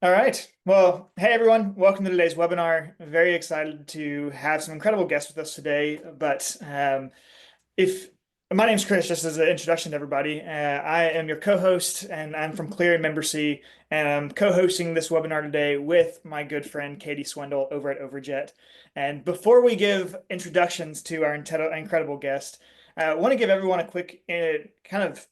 All right. Well, hey everyone, welcome to today's webinar. Very excited to have some incredible guests with us today. If my name's Chris, just as an introduction to everybody, I am your co-host and I'm from Kleer and Membersy, and I'm co-hosting this webinar today with my good friend Katie Swindle over at Overjet. And before we give introductions to our incredible guest, I want to give everyone a quick kind of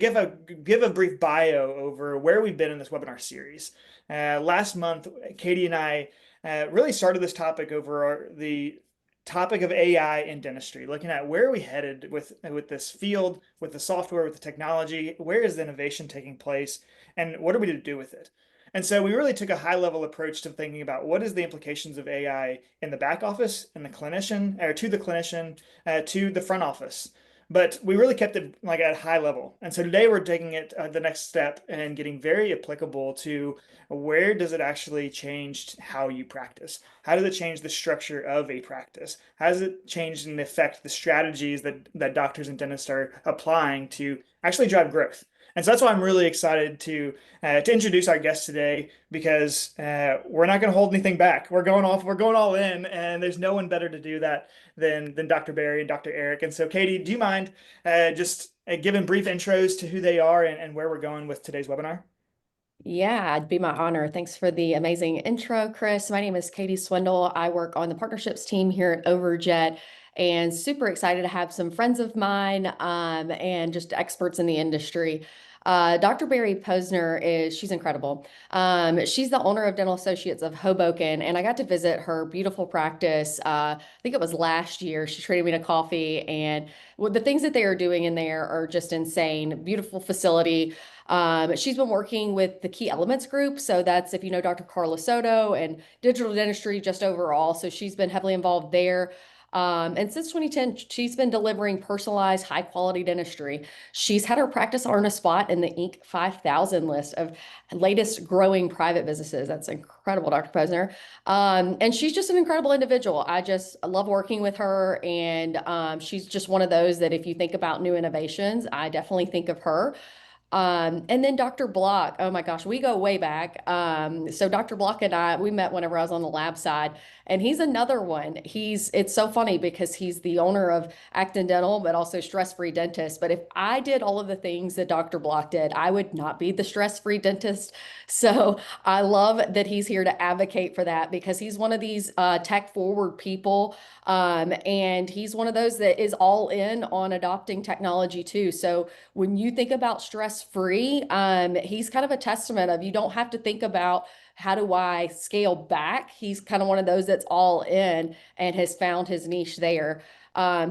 give a brief bio over where we've been in this webinar series. Last month, Katie and I really started this topic over the topic of AI in dentistry, looking at where are we headed with this field, with the software, with the technology, where is the innovation taking place, and what are we to do with it? And so we really took a high level approach to thinking about what is the implications of AI in the back office, in the clinician, or to the clinician, to the front office. But we really kept it like at a high level. And so today we're taking it the next step and getting very applicable to where does it actually change how you practice? How does it change the structure of a practice? How does it change and affect the strategies that doctors and dentists are applying to actually drive growth? And so that's why I'm really excited to introduce our guest today because we're not going to hold anything back. We're going all in, and there's no one better to do that than Dr. Barry and Dr. Eric. And so, Katie, do you mind just giving brief intros to who they are and where we're going with today's webinar? Yeah, it'd be my honor. Thanks for the amazing intro, Chris. My name is Katie Swindle. I work on the partnerships team here at Overjet and super excited to have some friends of mine and just experts in the industry. Dr. Bari Posner she's incredible. She's the owner of Dental Associates of Hoboken, and I got to visit her beautiful practice. I think it was last year. She treated me to coffee, and the things that they are doing in there are just insane. Beautiful facility. She's been working with the Key Elements group. So that's, if you know, Dr. Carla Soto and digital dentistry just overall. So she's been heavily involved there. And since 2010, she's been delivering personalized, high quality dentistry. She's had her practice earn a spot in the Inc. 5000 list of latest growing private businesses. That's incredible, Dr. Posner. And she's just an incredible individual. I just love working with her. And she's just one of those that if you think about new innovations, I definitely think of her. And then Dr. Block, oh my gosh, we go way back. So Dr. Block and we met whenever I was on the lab side, and he's another one. It's so funny because he's the owner of Acton Dental, but also stress-free dentist. But if I did all of the things that Dr. Block did, I would not be the stress-free dentist. So I love that he's here to advocate for that because he's one of these tech-forward people. And he's one of those that is all in on adopting technology too. So when you think about stress free, he's kind of a testament of you don't have to think about how do I scale back. He's kind of one of those that's all in and has found his niche there.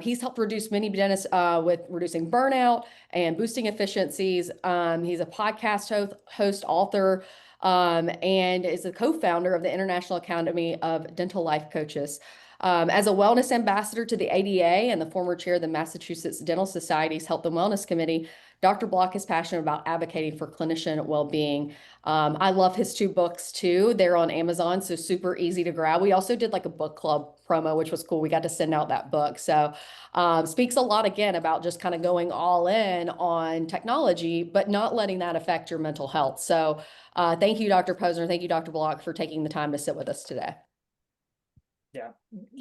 He's helped reduce many dentists with reducing burnout and boosting efficiencies. He's a podcast host, author, and is a co-founder of the International Academy of Dental Life Coaches. As a wellness ambassador to the ADA and the former chair of the Massachusetts Dental Society's Health and Wellness Committee, Dr. Block is passionate about advocating for clinician well-being. I love his two books too. They're on Amazon, so super easy to grab. We also did like a book club promo, which was cool. We got to send out that book. So speaks a lot again about just kind of going all in on technology, but not letting that affect your mental health. So thank you, Dr. Posner. Thank you, Dr. Block, for taking the time to sit with us today. Yeah,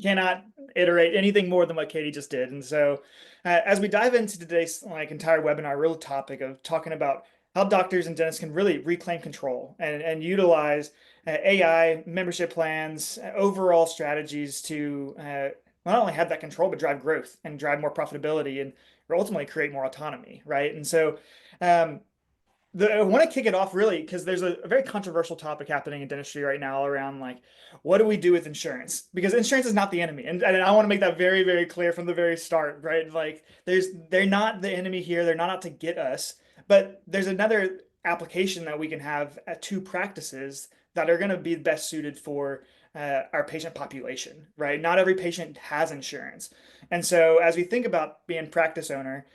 cannot iterate anything more than what Katie just did. And so, as we dive into today's entire webinar, real topic of talking about how doctors and dentists can really reclaim control and utilize AI membership plans, overall strategies to not only have that control but drive growth and drive more profitability and ultimately create more autonomy, right? And so, um, I want to kick it off really because there's a very controversial topic happening in dentistry right now around like what do we do with insurance? Because insurance is not the enemy, and I want to make that very very clear from the very start, right? Like they're not the enemy here. They're not out to get us, but there's another application that we can have at two practices that are going to be best suited for our patient population, right? Not every patient has insurance, and so as we think about being practice owner.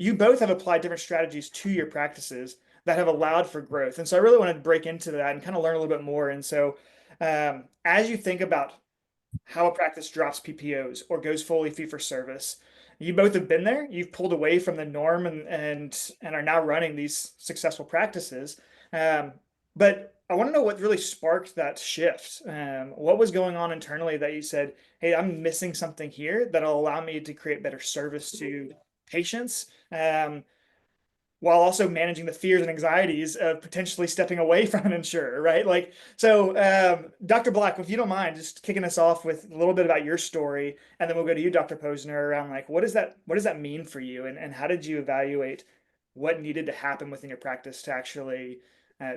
You both have applied different strategies to your practices that have allowed for growth. And so I really want to break into that and kind of learn a little bit more. And so, as you think about how a practice drops PPOs or goes fully fee for service, you both have been there. You've pulled away from the norm and are now running these successful practices. Um, But I want to know what really sparked that shift. What was going on internally that you said, "Hey, I'm missing something here that'll allow me to create better service to patients, while also managing the fears and anxieties of potentially stepping away from an insurer," right? Like, so, Dr. Black, if you don't mind, just kicking us off with a little bit about your story, and then we'll go to you, Dr. Posner, around like what does that mean for you, and how did you evaluate what needed to happen within your practice to actually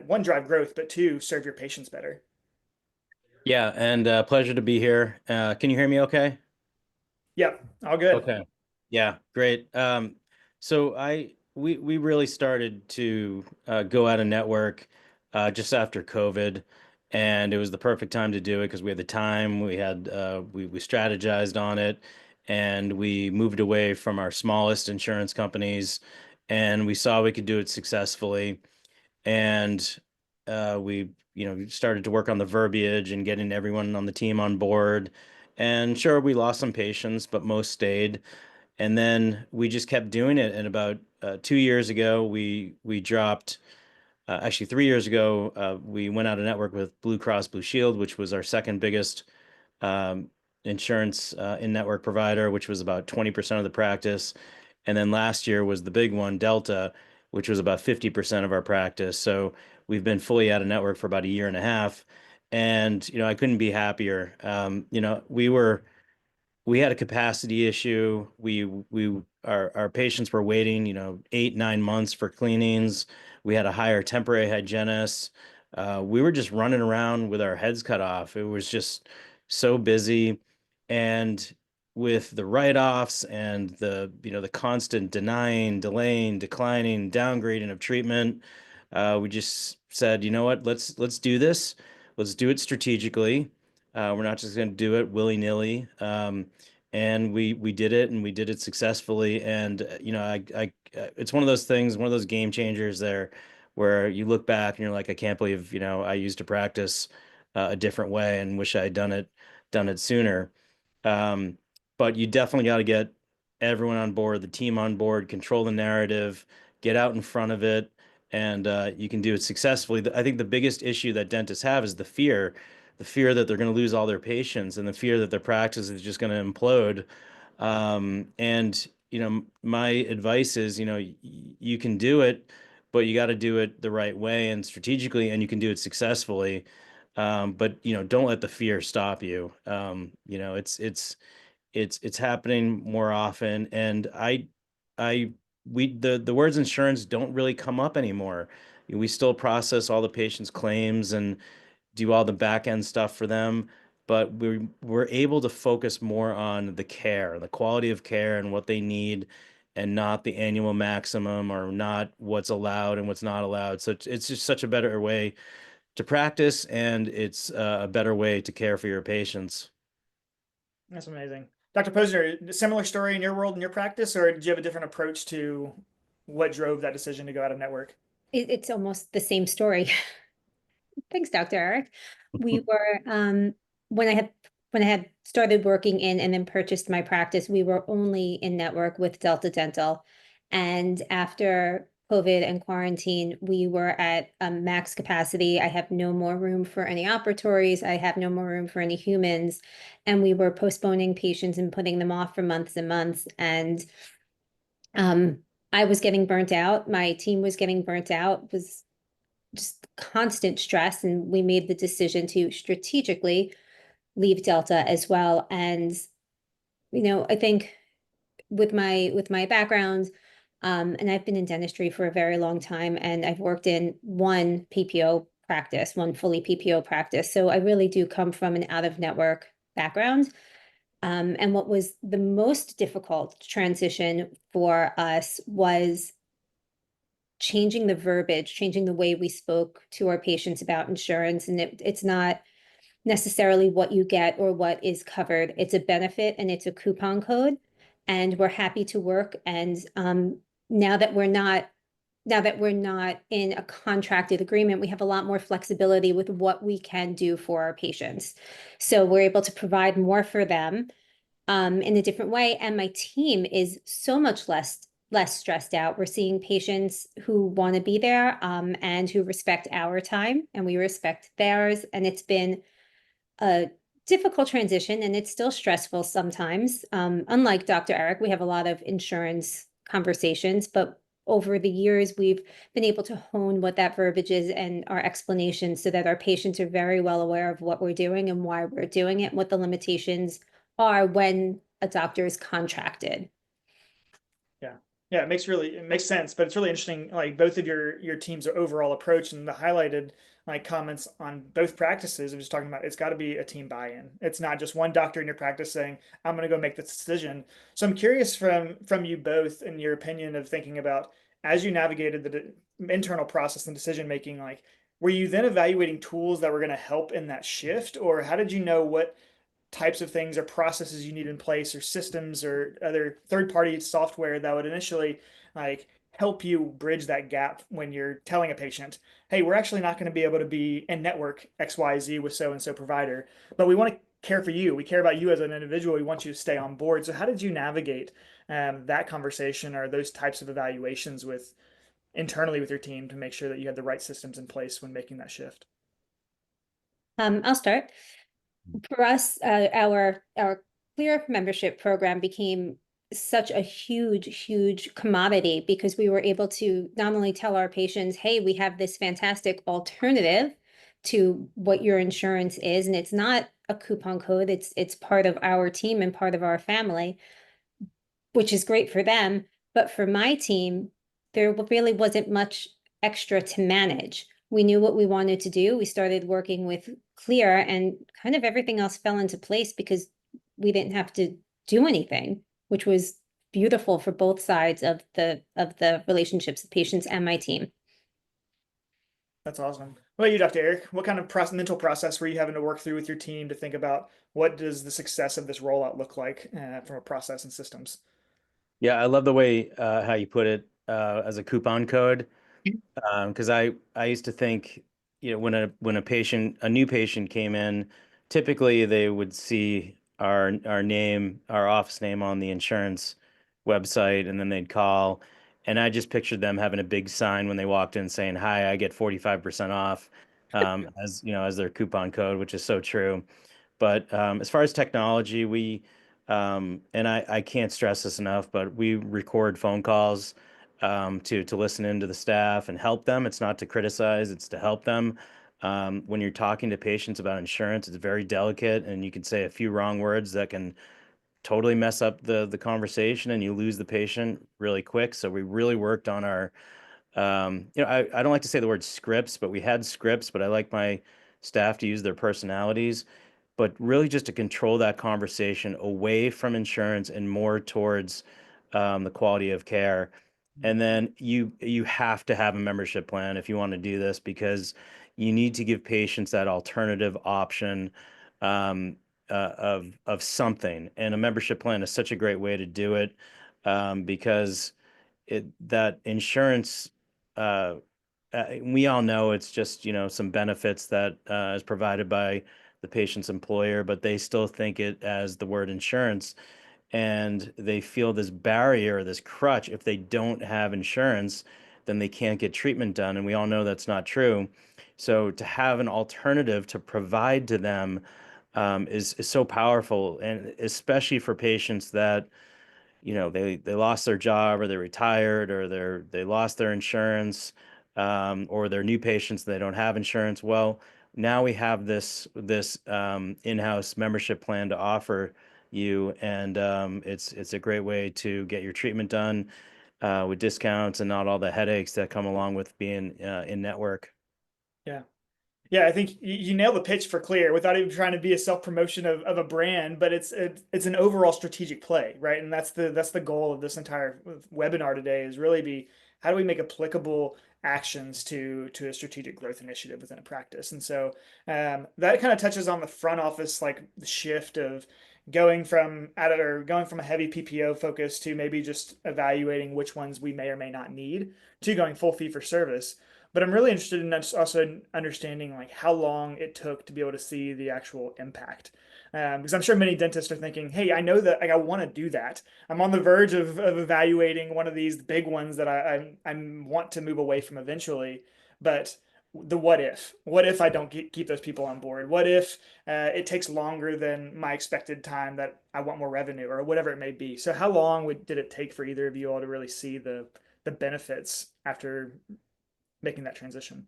one, drive growth, but two, serve your patients better. Yeah, and pleasure to be here. Can you hear me okay? Yep, all good. Okay. Yeah, great. So we really started to go out of network just after COVID, and it was the perfect time to do it because we had the time, we strategized on it, and we moved away from our smallest insurance companies, and we saw we could do it successfully. And we started to work on the verbiage and getting everyone on the team on board. And sure, we lost some patients, but most stayed. And then we just kept doing it. And about 2 years ago, we dropped. Actually, 3 years ago, we went out of network with Blue Cross Blue Shield, which was our second biggest um, insurance in-network provider, which was about 20% of the practice. And then last year was the big one, Delta, which was about 50% of our practice. So we've been fully out of network for about a year and a half. And, I couldn't be happier. We had a capacity issue. Our patients were waiting, 8, 9 months for cleanings. We had to hire temporary hygienists. We were just running around with our heads cut off. It was just so busy. And with the write-offs and the constant denying, delaying, declining, downgrading of treatment, we just said, you know what, let's do this. Let's do it strategically. We're not just going to do it willy-nilly. And we did it, and we did it successfully. And it's one of those things, one of those game changers there, where you look back and you're like, I can't believe I used to practice a different way, and wish I had done it sooner. Um, but you definitely got to get everyone on board, the team on board, control the narrative, get out in front of it, and you can do it successfully. I think the biggest issue that dentists have is the fear that they're going to lose all their patients, and the fear that their practice is just going to implode. And my advice is, you can do it, but you got to do it the right way and strategically, and you can do it successfully. But don't let the fear stop you. It's happening more often, and I we the words insurance don't really come up anymore. We still process all the patients' claims and do all the back end stuff for them, but we're able to focus more on the care, the quality of care, and what they need, and not the annual maximum, or not what's allowed and what's not allowed. So it's just such a better way to practice, and it's a better way to care for your patients. That's amazing. Dr. Posner, similar story in your world and your practice, or did you have a different approach to what drove that decision to go out of network? It's almost the same story. Thanks, Dr. Eric. We were when I had when I had started working in and then purchased my practice, we were only in network with Delta Dental. And after COVID and quarantine, we were at max capacity. I have no more room for any operatories. I have no more room for any humans. And we were postponing patients and putting them off for months and months. And I was getting burnt out. My team was getting burnt out. It was just constant stress, and we made the decision to strategically leave Delta as well. And I think with my background, and I've been in dentistry for a very long time, and I've worked in one PPO practice, one fully PPO practice. So I really do come from an out of network background. And what was the most difficult transition for us was changing the verbiage, changing the way we spoke to our patients about insurance. And it's not necessarily what you get or what is covered. It's a benefit and it's a coupon code. And we're happy to work. And now that we're not in a contracted agreement, we have a lot more flexibility with what we can do for our patients. So we're able to provide more for them in a different way. And my team is so much less less stressed out. We're seeing patients who want to be there, and who respect our time, and we respect theirs. And it's been a difficult transition, and it's still stressful sometimes. Unlike Dr. Eric, we have a lot of insurance conversations, but over the years, we've been able to hone what that verbiage is and our explanations so that our patients are very well aware of what we're doing and why we're doing it, and what the limitations are when a doctor is contracted. Yeah. Yeah, it makes sense, but it's really interesting, like both of your team's overall approach and the highlighted like comments on both practices of just talking about it's got to be a team buy-in. It's not just one doctor in your practice saying, I'm going to go make this decision. So I'm curious from you both in your opinion of thinking about as you navigated the internal process and decision making, like were you then evaluating tools that were going to help in that shift, or how did you know what types of things or processes you need in place or systems or other third-party software that would initially like help you bridge that gap when you're telling a patient, hey, we're actually not going to be able to be in network XYZ with so and so provider, but we want to care for you. We care about you as an individual. We want you to stay on board. So how did you navigate that conversation or those types of evaluations with internally with your team to make sure that you had the right systems in place when making that shift? I'll start. For us, our Kleer membership program became such a huge commodity because we were able to not only tell our patients, hey, we have this fantastic alternative to what your insurance is, and it's not a coupon code, it's part of our team and part of our family, which is great for them. But for my team, there really wasn't much extra to manage. We knew what we wanted to do. We started working with Kleer, and kind of everything else fell into place because we didn't have to do anything, which was beautiful for both sides of the relationships, the patients and my team. That's awesome. What about you, Dr. Eric? What kind of mental process were you having to work through with your team to think about what does the success of this rollout look like from a process and systems? Yeah, I love the way how you put it as a coupon code. Because I used to think, when a new patient came in, typically they would see our name, our office name on the insurance website, and then they'd call, and I just pictured them having a big sign when they walked in saying, "Hi, I get 45% off," as as their coupon code, which is so true. But as far as technology, and I can't stress this enough, but we record phone calls to listen into the staff and help them. It's not to criticize, it's to help them. When you're talking to patients about insurance, it's very delicate, and you can say a few wrong words that can totally mess up the conversation, and you lose the patient really quick. So we really worked on our I don't like to say the word scripts, but we had scripts, but I like my staff to use their personalities, but really just to control that conversation away from insurance and more towards the quality of care. And then you have to have a membership plan if you want to do this, because you need to give patients that alternative option of something. And a membership plan is such a great way to do it, because that insurance, uh, we all know it's just, some benefits that is provided by the patient's employer, but they still think it as the word insurance, and they feel this barrier, this crutch. If they don't have insurance, then they can't get treatment done, and we all know that's not true. So to have an alternative to provide to them is so powerful, and especially for patients that they lost their job, or they retired, or they lost their insurance, or they're new patients, they don't have insurance. Well, now we have this in-house membership plan to offer you, and it's a great way to get your treatment done with discounts and not all the headaches that come along with being in network. Yeah. Yeah, I think you nailed the pitch for Kleer without even trying to be a self-promotion of a brand, but it's an overall strategic play, right? And that's the goal of this entire webinar today is really be how do we make applicable actions to a strategic growth initiative within a practice. And so that kind of touches on the front office, like the shift of going from a heavy PPO focus to maybe just evaluating which ones we may or may not need to going full fee for service. but I'm really interested in also understanding like how long it took to be able to see the actual impact. Because I'm sure many dentists are thinking, hey, I know that like, I want to do that. I'm on the verge of evaluating one of these big ones that I want to move away from eventually. But the what if I don't keep those people on board? What if it takes longer than my expected time that I want more revenue or whatever it may be? So how long did it take for either of you all to really see the benefits after making that transition?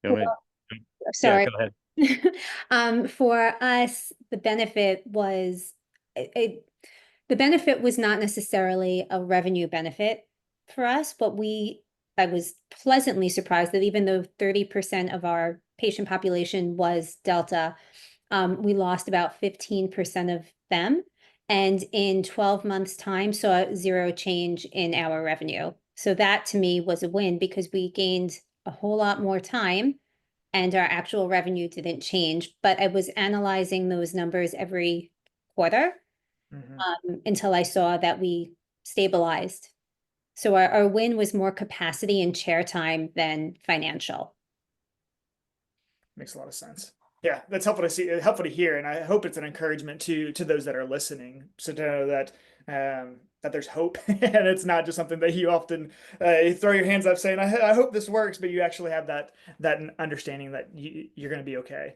You want me- Yeah, Sorry. go ahead. For us, the benefit was the benefit was not necessarily a revenue benefit for us, but I was pleasantly surprised that even though 30% of our patient population was Delta, we lost about 15% of them. And in 12 months' time, saw zero change in our revenue. So that to me was a win because we gained a whole lot more time and our actual revenue didn't change. But I was analyzing those numbers every quarter until I saw that we stabilized. So our win was more capacity and chair time than financial. Makes a lot of sense. Yeah, that's helpful to see, helpful to hear, and I hope it's an encouragement to those that are listening, so to know that that there's hope, and it's not just something that you often you throw your hands up saying, I hope this works," but you actually have that understanding that you're going to be okay.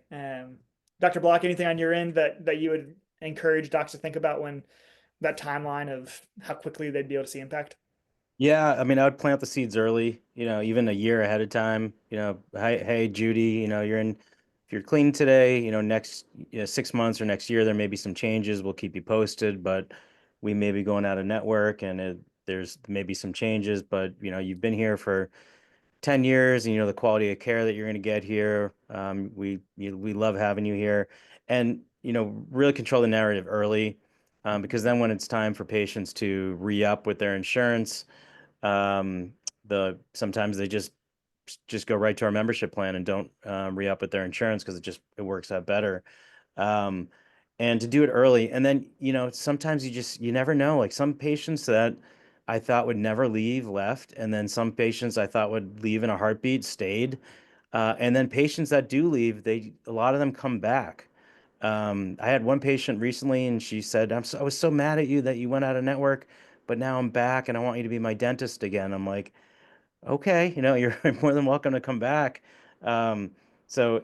Dr. Block, anything on your end that you would encourage docs to think about when that timeline of how quickly they'd be able to see impact? Yeah, I mean, I would plant the seeds early, even a year ahead of time. Hey, Judy, if you're clean today, next 6 months or next year, there may be some changes. We'll keep you posted, but we may be going out of network and there's maybe some changes, but you've been here for 10 years and you know the quality of care that you're going to get here. We love having you here, and really control the narrative early, because then when it's time for patients to re-up with their insurance, um, sometimes they just go right to our membership plan and don't re-up with their insurance because it works out better. Um, and to do it early, and then sometimes you never know. Like some patients that I thought would never leave left, and then some patients I thought would leave in a heartbeat stayed, and then patients that do leave, a lot of them come back. I had one patient recently, and she said, I was so mad at you that you went out of network, but now I'm back and I want you to be my dentist again. I'm like, okay, you're more than welcome to come back. Um, so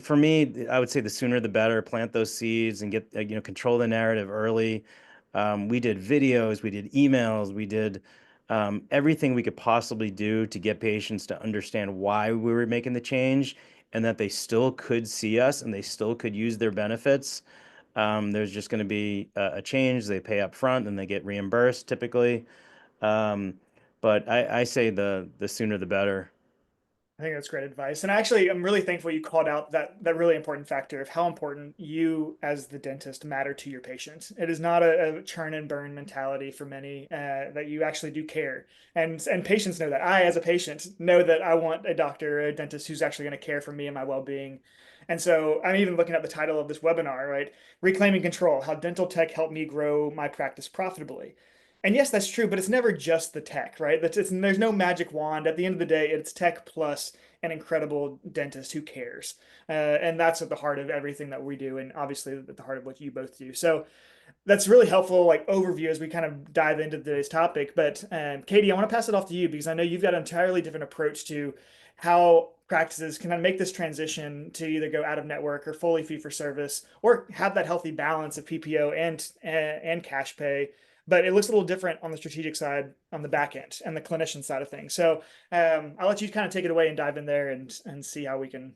for me, I would say the sooner the better. Plant those seeds and get, control the narrative early. We did videos, we did emails, we did everything we could possibly do to get patients to understand why we were making the change and that they still could see us and they still could use their benefits. There's just going to be a change. They pay up front and they get reimbursed typically. Um, but I say the sooner the better. I think that's great advice. And actually, I'm really thankful you called out that really important factor of how important you as the dentist matter to your patient. It is not a churn and burn mentality for many, that you actually do care. And patients know that. I, as a patient, know that I want a doctor or a dentist who's actually going to care for me and my well-being. And so I'm even looking at the title of this webinar, right? Reclaiming Control, How Dental Tech Helped Me Grow My Practice Profitably. And yes, that's true, but it's never just the tech, right? There's no magic wand. At the end of the day, it's tech plus an incredible dentist who cares. And that's at the heart of everything that we do, and obviously at the heart of what you both do. So that's really helpful, like overview as we kind of dive into today's topic. But Katie, I want to pass it off to you because I know you've got an entirely different approach to how practices can make this transition to either go out of network or fully fee for service, or have that healthy balance of PPO and cash pay. But it looks a little different on the strategic side, on the back end, and the clinician side of things. So I'll let you kind of take it away and dive in there and see how we can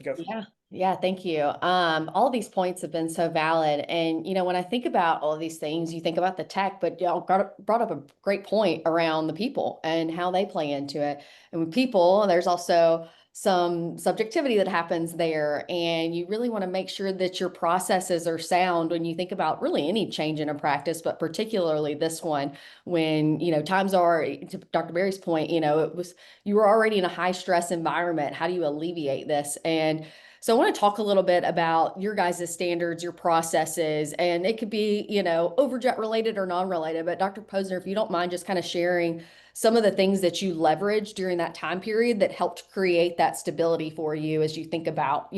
go from Yeah. Yeah, thank you. All of these points have been so valid. And, when I think about all of these things, you think about the tech, but y'all brought up a great point around the people and how they play into it. And with people, there's also some subjectivity that happens there. And you really want to make sure that your processes are sound when you think about really any change in a practice, but particularly this one, when, times are, to Dr. Barry's point, you were already in a high stress environment. How do you alleviate this? And So I want to talk a little bit about your guys' standards, your processes, and it could be, Overjet related or non-related. But Dr. Posner, if you don't mind just kind of sharing some of the things that you leveraged during that time period that helped create that stability for you as you think about,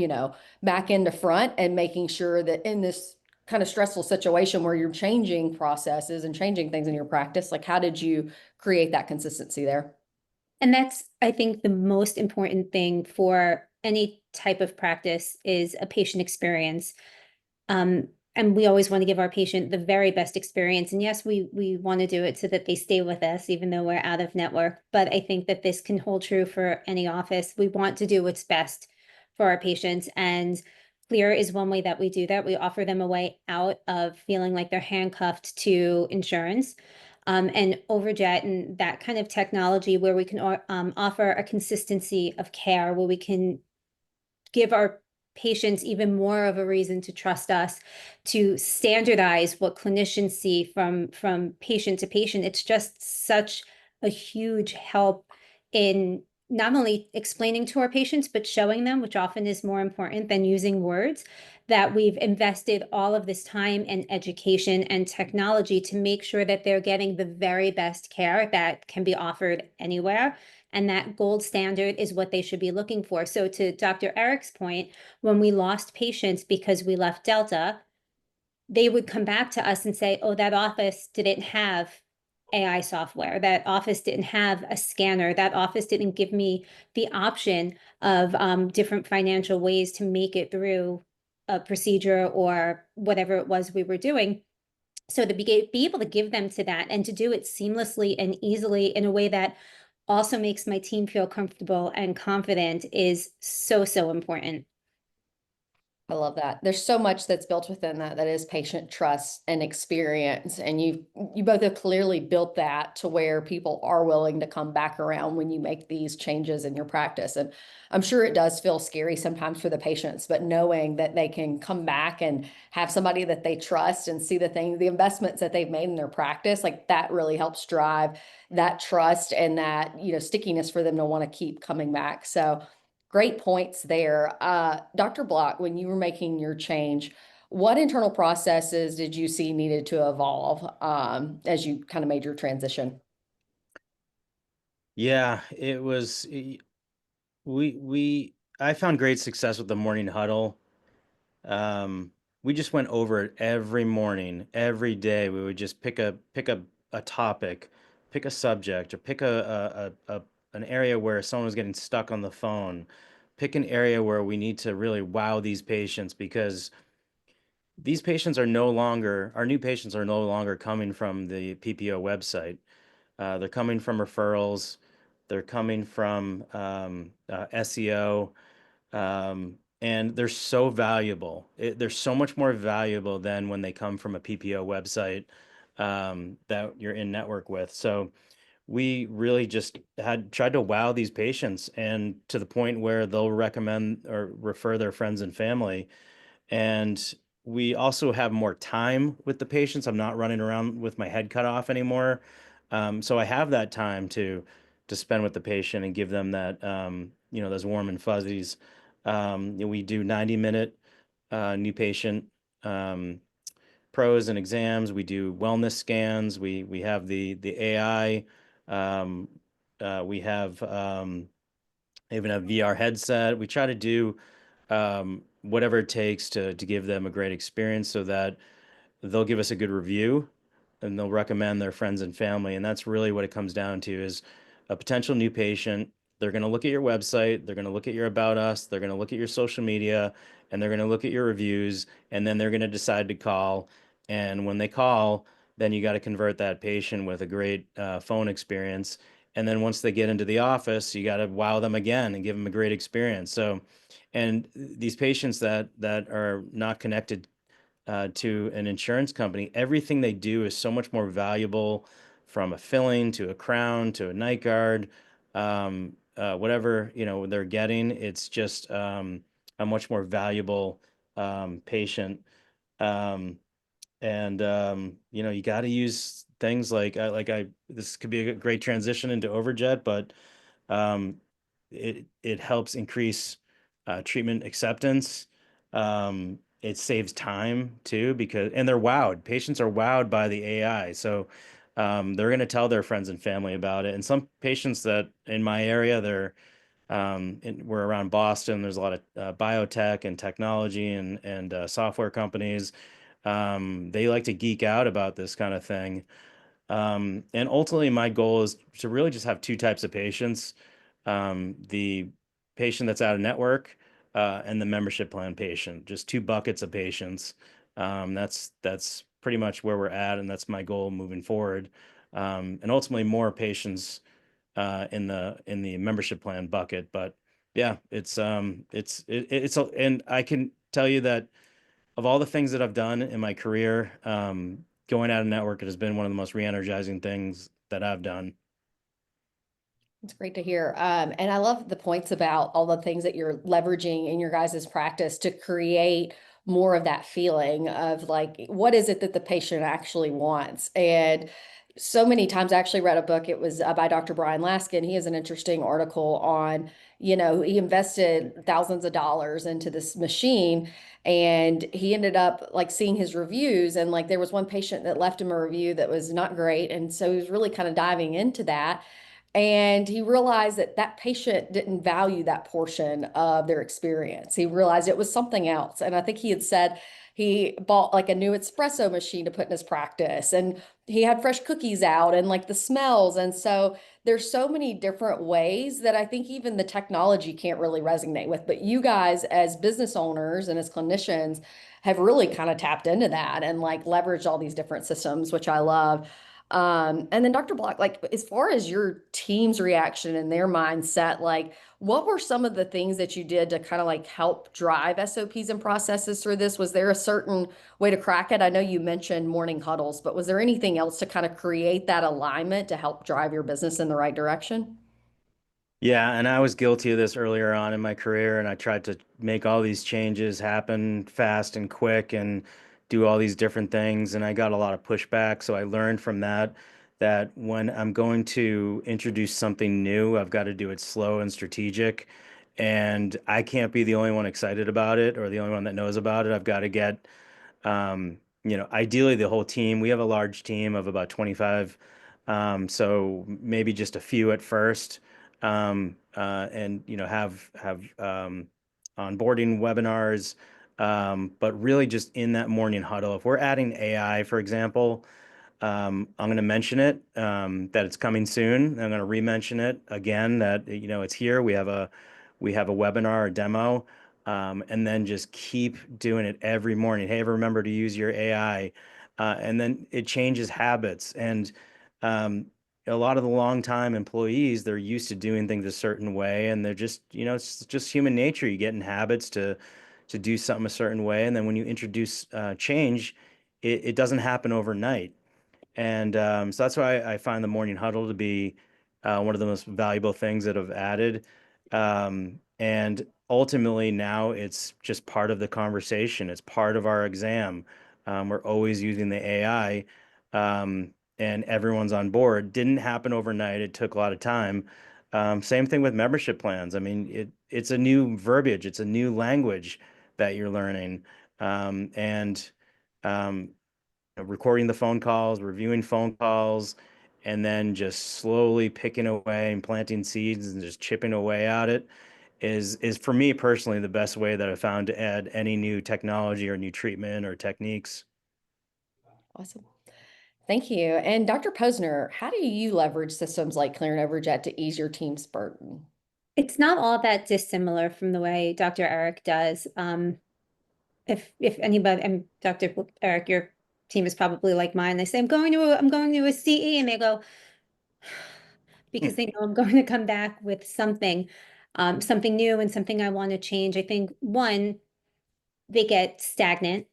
back end to front and making sure that in this kind of stressful situation where you're changing processes and changing things in your practice, like how did you create that consistency there? And that's, I think, the most important thing for any type of practice is a patient experience. And we always want to give our patient the very best experience. And yes, we want to do it so that they stay with us, even though we're out of network. But I think that this can hold true for any office. We want to do what's best for our patients. And Kleer is one way that we do that. We offer them a way out of feeling like they're handcuffed to insurance. And Overjet and that kind of technology where we can offer a consistency of care, where we can give our patients even more of a reason to trust us, to standardize what clinicians see from patient to patient. It's just such a huge help in not only explaining to our patients, but showing them, which often is more important than using words, that we've invested all of this time and education and technology to make sure that they're getting the very best care that can be offered anywhere. And that gold standard is what they should be looking for. So to Dr. Eric's point, when we lost patients because we left Delta, they would come back to us and say, oh, that office didn't have AI software. That office didn't have a scanner. That office didn't give me the option of different financial ways to make it through a procedure or whatever it was we were doing. So to be able to give them to that and to do it seamlessly and easily in a way that also makes my team feel comfortable and confident is so, so important. I love that. There's so much that's built within that is patient trust and experience. And you both have clearly built that to where people are willing to come back around when you make these changes in your practice. And I'm sure it does feel scary sometimes for the patients, but knowing that they can come back and have somebody that they trust and see the investments that they've made in their practice, like that really helps drive that trust and that, stickiness for them to want to keep coming back. So great points there. Dr. Block, when you were making your change, what internal processes did you see needed to evolve as you kind of made your transition? Yeah, it was, I found great success with the morning huddle. We just went over it every morning, every day. We would just pick a topic, pick a subject, or pick an area where someone was getting stuck on the phone, pick an area where we need to really wow these patients, because these patients are no longer, our new patients are no longer coming from the PPO website. They're coming from referrals. They're coming from SEO. And they're so valuable. They're so much more valuable than when they come from a PPO website that you're in network with. So we really just had tried to wow these patients, and to the point where they'll recommend or refer their friends and family. And we also have more time with the patients. I'm not running around with my head cut off anymore. So I have that time to spend with the patient and give them that, those warm and fuzzies. We do 90-minute new patient pros and exams. We do wellness scans. We have the AI. We have even a VR headset. We try to do whatever it takes to give them a great experience, so that they'll give us a good review and they'll recommend their friends and family. And that's really what it comes down to, is a potential new patient. They're going to look at your website, they're going to look at your About Us, they're going to look at your social media, and they're going to look at your reviews, and then they're going to decide to call. And when they call, then you got to convert that patient with a great phone experience. And then once they get into the office, you got to wow them again and give them a great experience. So, and these patients that are not connected to an insurance company, everything they do is so much more valuable, from a filling to a crown to a night guard, whatever, they're getting. It's just a much more valuable patient. You got to use things this could be a great transition into Overjet, but it helps increase treatment acceptance. It saves time too, and they're wowed. Patients are wowed by the AI. So they're going to tell their friends and family about it. And some patients that in my area, we're around Boston. There's a lot of biotech and technology and software companies. They like to geek out about this kind of thing. And ultimately, my goal is to really just have two types of patients. The patient that's out of network, and the membership plan patient, just two buckets of patients. That's pretty much where we're at, and that's my goal moving forward. And ultimately more patients in the membership plan bucket. But yeah, and I can tell you that of all the things that I've done in my career, going out of network has been one of the most re-energizing things that I've done. It's great to hear. And I love the points about all the things that you're leveraging in your guys' practice to create more of that feeling of like, what is it that the patient actually wants? And so many times I actually read a book, it was by Dr. Brian Laskin. He has an interesting article on, he invested thousands of dollars into this machine and he ended up like seeing his reviews and like there was one patient that left him a review that was not great. And so he was really kind of diving into that. And he realized that that patient didn't value that portion of their experience. He realized it was something else. And I think he had said he bought like a new espresso machine to put in his practice and he had fresh cookies out and like the smells. And so there's so many different ways that I think even the technology can't really resonate with. But you guys, as business owners and as clinicians, have really kind of tapped into that and like leveraged all these different systems, which I love. And then Dr. Block, like as far as your team's reaction and their mindset, like what were some of the things that you did to kind of like help drive SOPs and processes through this? Was there a certain way to crack it? I know you mentioned morning huddles, but was there anything else to kind of create that alignment to help drive your business in the right direction? Yeah, and I was guilty of this earlier on in my career, and I tried to make all these changes happen fast and quick and do all these different things, and I got a lot of pushback. So I learned from that when I'm going to introduce something new, I've got to do it slow and strategic, and I can't be the only one excited about it or the only one that knows about it. I've got to get ideally the whole team. We have a large team of about 25, so maybe just a few at first, and have onboarding webinars, but really just in that morning huddle. If we're adding AI, for example, I'm going to mention it, that it's coming soon. I'm going to re-mention it again that it's here. We have a webinar, a demo, and then just keep doing it every morning. Hey, remember to use your AI, and then it changes habits. And a lot of the long-time employees, they're used to doing things a certain way, and they're just it's just human nature. You get in habits to do something a certain way, and then when you introduce change, it doesn't happen overnight. And so that's why I find the morning huddle to be one of the most valuable things that I've added. And ultimately, now it's just part of the conversation. It's part of our exam. We're always using the AI, and everyone's on board. Didn't happen overnight. It took a lot of time. Same thing with membership plans. I mean, it's a new verbiage. It's a new language that you're learning. And recording the phone calls, reviewing phone calls, and then just slowly picking away and planting seeds and just chipping away at it is for me personally the best way that I found to add any new technology or new treatment or techniques. Awesome. Thank you. And Dr. Posner, how do you leverage systems like Kleer and Overjet to ease your team's burden? It's not all that dissimilar from the way Dr. Eric does. If anybody, and Dr. Eric, your team is probably like mine. They say, I'm going to a CE, and they go, because they know I'm going to come back with something, something new and something I want to change. I think one, they get stagnant,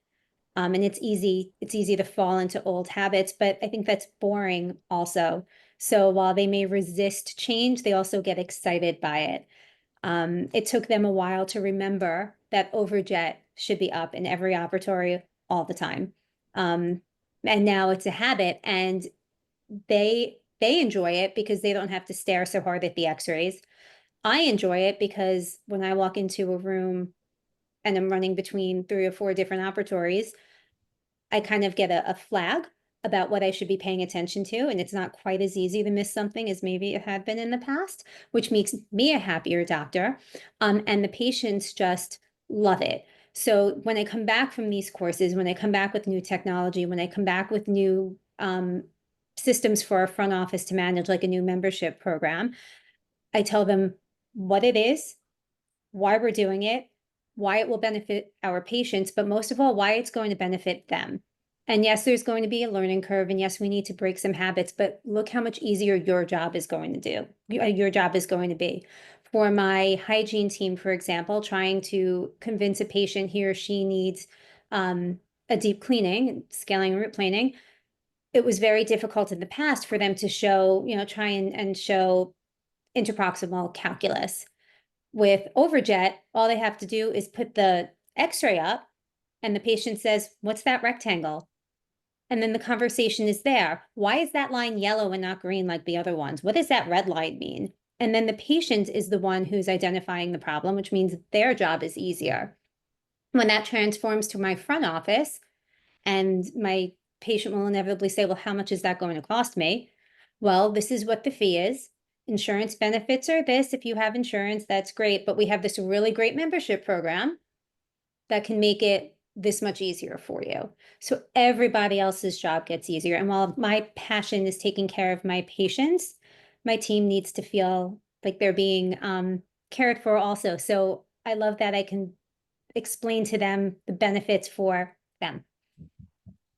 and it's easy to fall into old habits, but I think that's boring also. So while they may resist change, they also get excited by it. It took them a while to remember that Overjet should be up in every operatory all the time. And now it's a habit, and they enjoy it because they don't have to stare so hard at the x-rays. I enjoy it because when I walk into a room and I'm running between 3 or 4 different operatories, I kind of get a flag about what I should be paying attention to. And it's not quite as easy to miss something as maybe it had been in the past, which makes me a happier doctor. And the patients just love it. So when I come back from these courses, when I come back with new technology, when I come back with new systems for our front office to manage, like a new membership program, I tell them what it is, why we're doing it, why it will benefit our patients, but most of all, why it's going to benefit them. And yes, there's going to be a learning curve. And yes, we need to break some habits, but look how much easier your job is going to do. Your job is going to be. For my hygiene team, for example, trying to convince a patient he or she needs a deep cleaning, scaling root planing, it was very difficult in the past for them to show, try and show interproximal calculus. With Overjet, all they have to do is put the x-ray up and the patient says, "What's that rectangle?" And then the conversation is there. Why is that line yellow and not green like the other ones? What does that red line mean? And then the patient is the one who's identifying the problem, which means their job is easier. When that transforms to my front office and my patient will inevitably say, "Well, how much is that going to cost me?" Well, this is what the fee is. Insurance benefits are this. If you have insurance, that's great. But we have this really great membership program that can make it this much easier for you. So everybody else's job gets easier. And while my passion is taking care of my patients, my team needs to feel like they're being cared for also. So I love that I can explain to them the benefits for them.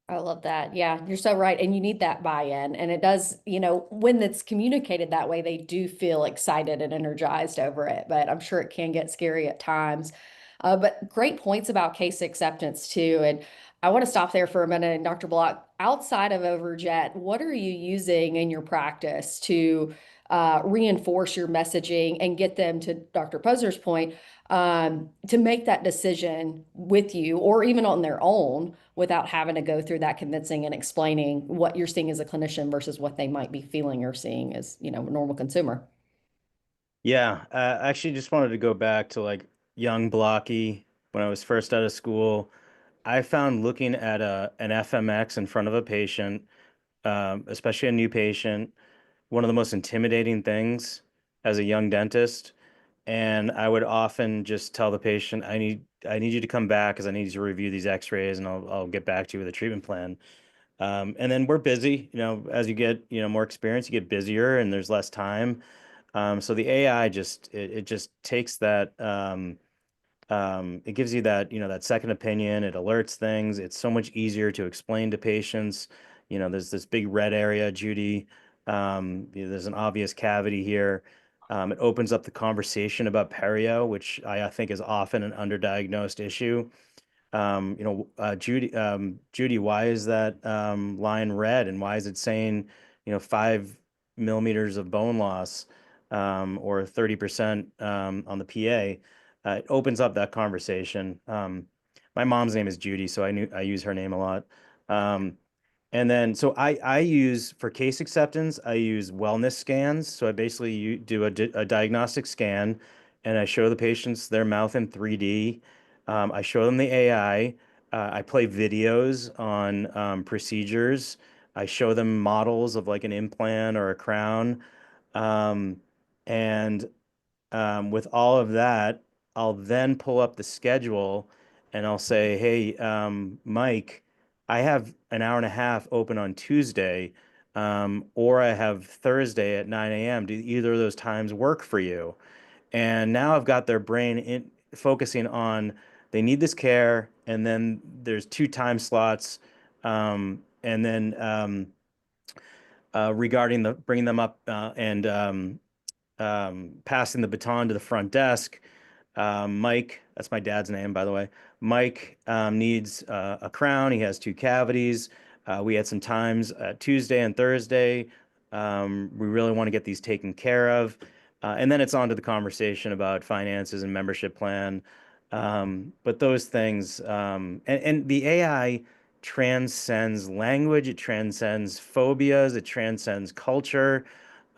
I love that. Yeah, you're so right. And you need that buy-in. And it does, when it's communicated that way, they do feel excited and energized over it. But I'm sure it can get scary at times. But great points about case acceptance too. And I want to stop there for a minute. And Dr. Block, outside of Overjet, what are you using in your practice to reinforce your messaging and get them, to Dr. Posner's point, to make that decision with you or even on their own without having to go through that convincing and explaining what you're seeing as a clinician versus what they might be feeling or seeing as, a normal consumer? Yeah, I actually just wanted to go back to like young Blocky when I was first out of school. I found looking at an FMX in front of a patient, especially a new patient, one of the most intimidating things as a young dentist. And I would often just tell the patient, I need you to come back because I need you to review these X-rays, and I'll get back to you with a treatment plan. And then we're busy, as you get, more experience, you get busier and there's less time. So the AI it just takes that, it gives you that, that second opinion. It alerts things. It's so much easier to explain to patients. There's this big red area, Judy. There's an obvious cavity here. It opens up the conversation about perio, which I think is often an underdiagnosed issue. Judy, why is that line red, and why is it saying, 5 millimeters of bone loss, or 30% on the PA? It opens up that conversation. My mom's name is Judy, so I use her name a lot. And then, so I use, for case acceptance, I use wellness scans. So I basically do a diagnostic scan, and I show the patients their mouth in 3D. I show them the AI. I play videos on procedures. I show them models of like an implant or a crown. Um, and with all of that, I'll then pull up the schedule and I'll say, hey, Mike, I have an hour and a half open on Tuesday, or I have Thursday at 9 a.m. Do either of those times work for you? And now I've got their brain focusing on they need this care, and then there's 2 time slots, and then regarding the bringing them up and passing the baton to the front desk. Mike, that's my dad's name, by the way. Mike needs a crown. He has 2 cavities. We had some times Tuesday and Thursday. We really want to get these taken care of. And then it's on to the conversation about finances and membership plan. But those things, and the AI transcends language, it transcends phobias, it transcends culture,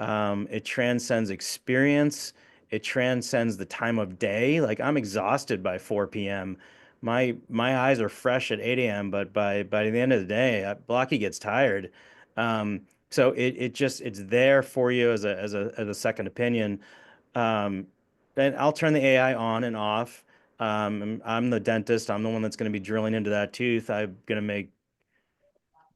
it transcends experience. it transcends the time of day. Like I'm exhausted by 4 p.m. My eyes are fresh at 8 a.m., but by the end of the day, Blocky gets tired. So it's there for you as a second opinion. Um, and I'll turn the AI on and off. I'm the dentist. I'm the one that's going to be drilling into that tooth. I'm going to make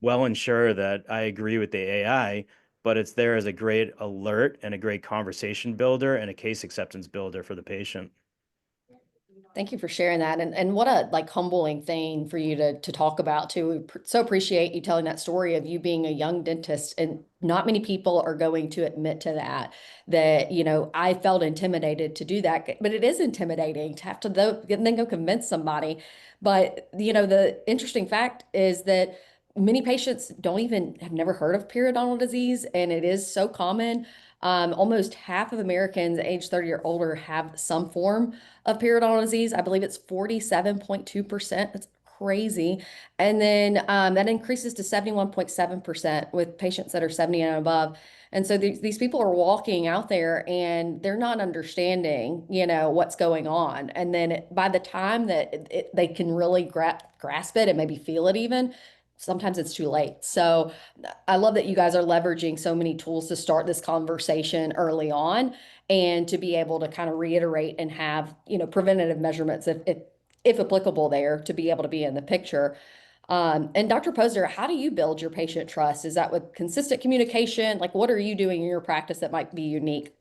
well ensure that I agree with the AI, but it's there as a great alert and a great conversation builder and a case acceptance builder for the patient. Thank you for sharing that. And what a like humbling thing for you to talk about too. So appreciate you telling that story of you being a young dentist. And not many people are going to admit to that, you know, I felt intimidated to do that, but it is intimidating to have to then go convince somebody. But, you know, the interesting fact is that many patients don't even have never heard of periodontal disease, and it is so common. Almost half of Americans age 30 or older have some form of periodontal disease. I believe it's 47.2%. That's crazy. And then that increases to 71.7% with patients that are 70 and above. And so these people are walking out there and they're not understanding, you know, what's going on. And then by the time that they can really grasp it and maybe feel it even, sometimes it's too late. So I love that you guys are leveraging so many tools to start this conversation early on and to be able to kind of reiterate and have, you know, preventative measurements if applicable there to be able to be in the picture. And Dr. Posner, how do you build your patient trust? Is that with consistent communication? Like, what are you doing in your practice that might be unique?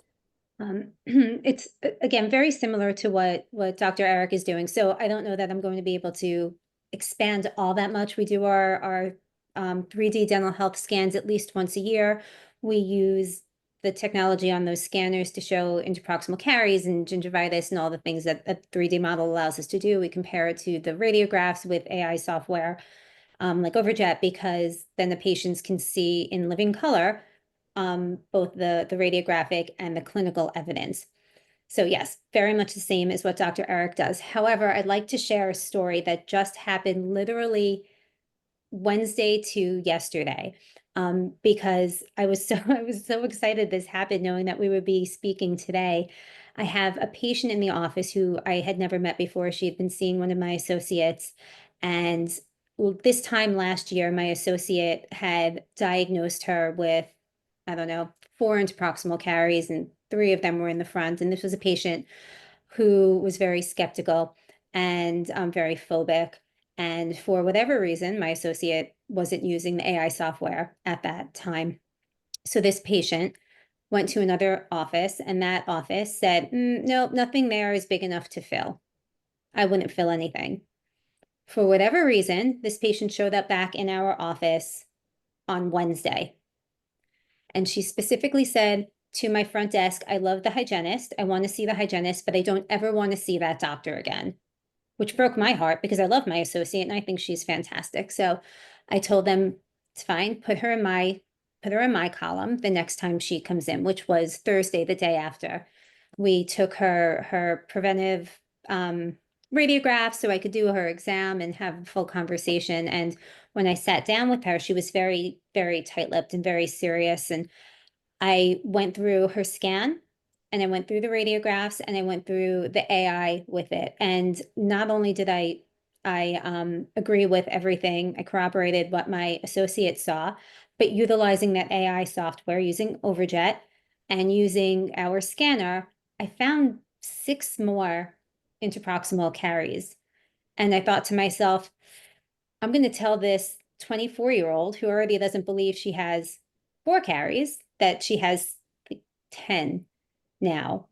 It's again very similar to what Dr. Eric is doing. So I don't know that I'm going to be able to expand all that much. We do our 3D dental health scans at least once a year. We use the technology on those scanners to show interproximal caries and gingivitis and all the things that a 3D model allows us to do. We compare it to the radiographs with AI software, like Overjet, because then the patients can see in living color both the radiographic and the clinical evidence. So yes, very much the same as what Dr. Eric does. However, I'd like to share a story that just happened literally Wednesday to yesterday, because I was so excited this happened, knowing that we would be speaking today. I have a patient in the office who I had never met before. She had been seeing one of my associates, and this time last year, my associate had diagnosed her with, I don't know, 4 interproximal caries, and 3 of them were in the front. And this was a patient who was very skeptical and very phobic. And for whatever reason, my associate wasn't using the AI software at that time. So this patient went to another office, and that office said, no, nothing there is big enough to fill. I wouldn't fill anything. For whatever reason, this patient showed up back in our office on Wednesday. And she specifically said to my front desk, I love the hygienist. I want to see the hygienist, but I don't ever want to see that doctor again, which broke my heart because I love my associate and I think she's fantastic. So I told them, it's fine, put her in my column the next time she comes in, which was Thursday, the day after. We took her preventive radiograph so I could do her exam and have a full conversation. And when I sat down with her, she was very, very tight-lipped and very serious. And I went through her scan, and I went through the radiographs, and I went through the AI with it. And not only did I agree with everything, I corroborated what my associate saw, but utilizing that AI software, using Overjet and using our scanner, I found 6 more interproximal caries. And I thought to myself, I'm going to tell this 24-year-old who already doesn't believe she has 4 caries that she has 10 now.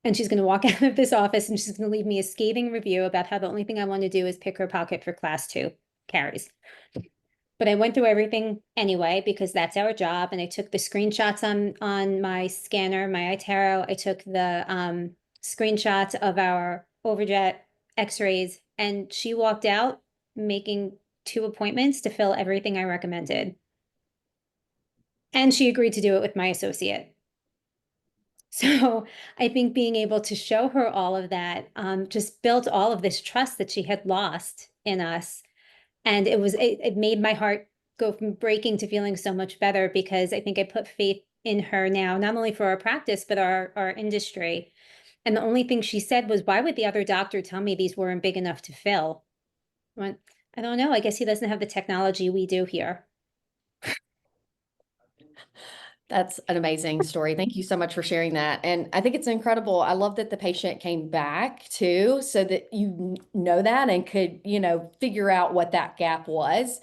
And she's going to walk out of this office and she's going to leave me a scathing review about how the only thing I want to do is pick her pocket for class 2 caries. But I went through everything anyway, because that's our job. And I took the screenshots on my scanner, my iTero. I took the screenshots of our Overjet x-rays, and she walked out making 2 appointments to fill everything I recommended. And she agreed to do it with my associate. So I think being able to show her all of that just built all of this trust that she had lost in us. And it made my heart go from breaking to feeling so much better, because I think I put faith in her now, not only for our practice, but our industry. And the only thing she said was, why would the other doctor tell me these weren't big enough to fill? I went, I don't know. I guess he doesn't have the technology we do here. That's an amazing story. Thank you so much for sharing that. And I think it's incredible. I love that the patient came back too, so that you know that and could, figure out what that gap was,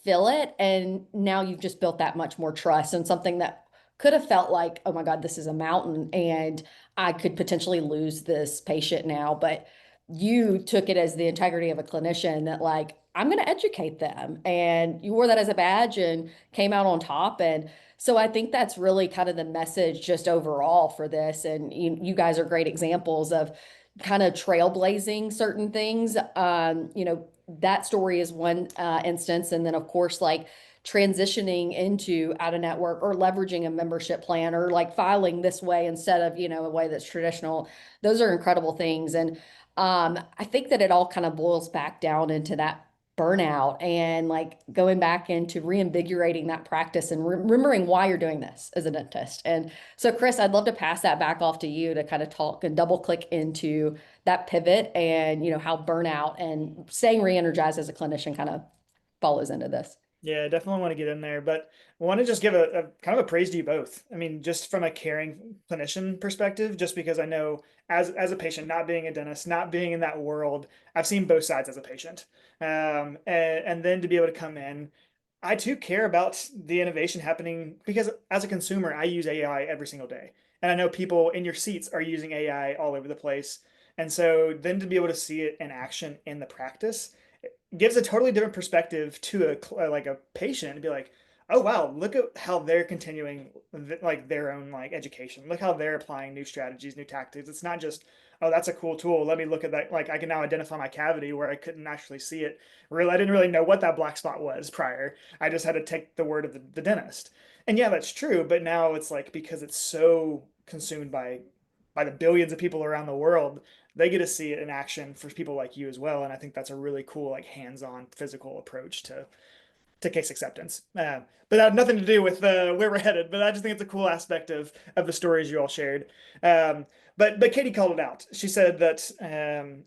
fill it. And now you've just built that much more trust and something that could have felt like, oh my God, this is a mountain and I could potentially lose this patient now. But you took it as the integrity of a clinician that, like, I'm going to educate them. And you wore that as a badge and came out on top. And so I think that's really kind of the message just overall for this. And you guys are great examples of kind of trailblazing certain things. That story is one instance. And then, of course, like transitioning into out of network or leveraging a membership plan or like filing this way instead of, a way that's traditional. Those are incredible things. And I think that it all kind of boils back down into that burnout and like going back into reinvigorating that practice and remembering why you're doing this as a dentist. And so, Chris, I'd love to pass that back off to you to kind of talk and double click into that pivot and, how burnout and staying re-energized as a clinician kind of follows into this. Yeah, definitely want to get in there, but I want to just give a kind of a praise to you both. I mean, just from a caring clinician perspective, just because I know as a patient, not being a dentist, not being in that world, I've seen both sides as a patient. And then to be able to come in, I too care about the innovation happening because as a consumer, I use AI every single day. And I know people in your seats are using AI all over the place. And so then to be able to see it in action in the practice gives a totally different perspective to like a patient and be like, oh wow, look at how they're continuing like their own like education. Look how they're applying new strategies, new tactics. It's not just, oh, that's a cool tool. Let me look at that. Like I can now identify my cavity where I couldn't actually see it. Really, I didn't really know what that black spot was prior. I just had to take the word of the dentist. And yeah, that's true. But now it's like because it's so consumed by the billions of people around the world, they get to see it in action for people like you as well. And I think that's a really cool, like hands-on physical approach to case acceptance. But that had nothing to do with where we're headed. But I just think it's a cool aspect of the stories you all shared. But Katie called it out. She said that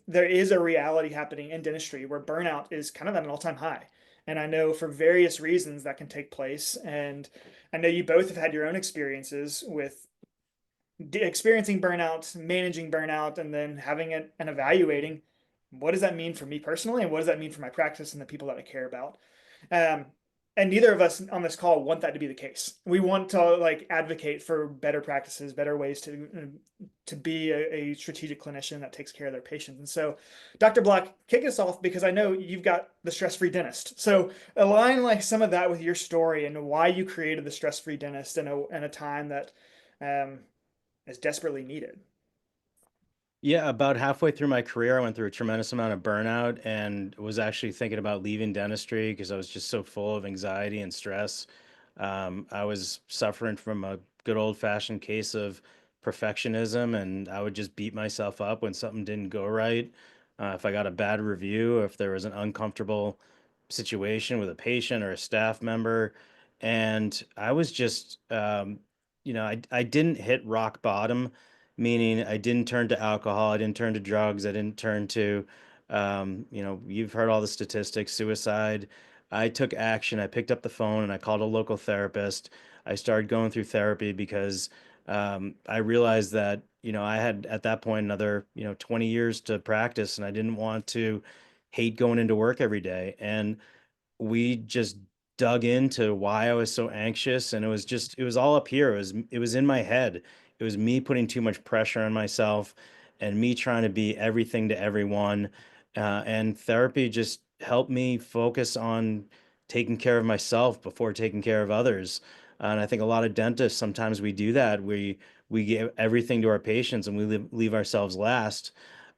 there is a reality happening in dentistry where burnout is kind of at an all-time high. And I know for various reasons that can take place. And I know you both have had your own experiences with experiencing burnout, managing burnout, and then having it and evaluating what does that mean for me personally, and what does that mean for my practice and the people that I care about. Um, and neither of us on this call want that to be the case. We want to like advocate for better practices, better ways to be a strategic clinician that takes care of their patients. And so, Dr. Block, kick us off because I know you've got the stress-free dentist. So align like some of that with your story and why you created the stress-free dentist in a time that um, is desperately needed. Yeah, about halfway through my career, I went through a tremendous amount of burnout and was actually thinking about leaving dentistry because I was just so full of anxiety and stress. I was suffering from a good old-fashioned case of perfectionism, and I would just beat myself up when something didn't go right. If I got a bad review, if there was an uncomfortable situation with a patient or a staff member, and I was just, I didn't hit rock bottom, meaning I didn't turn to alcohol, I didn't turn to drugs, I didn't turn to, you've heard all the statistics, suicide. I took action. I picked up the phone and I called a local therapist. I started going through therapy because I realized that, I had at that point another, 20 years to practice, and I didn't want to hate going into work every day. And we just dug into why I was so anxious, and it was all up here. It was in my head. It was me putting too much pressure on myself and me trying to be everything to everyone. And therapy just helped me focus on taking care of myself before taking care of others. And I think a lot of dentists, sometimes we do that. We give everything to our patients and we leave ourselves last.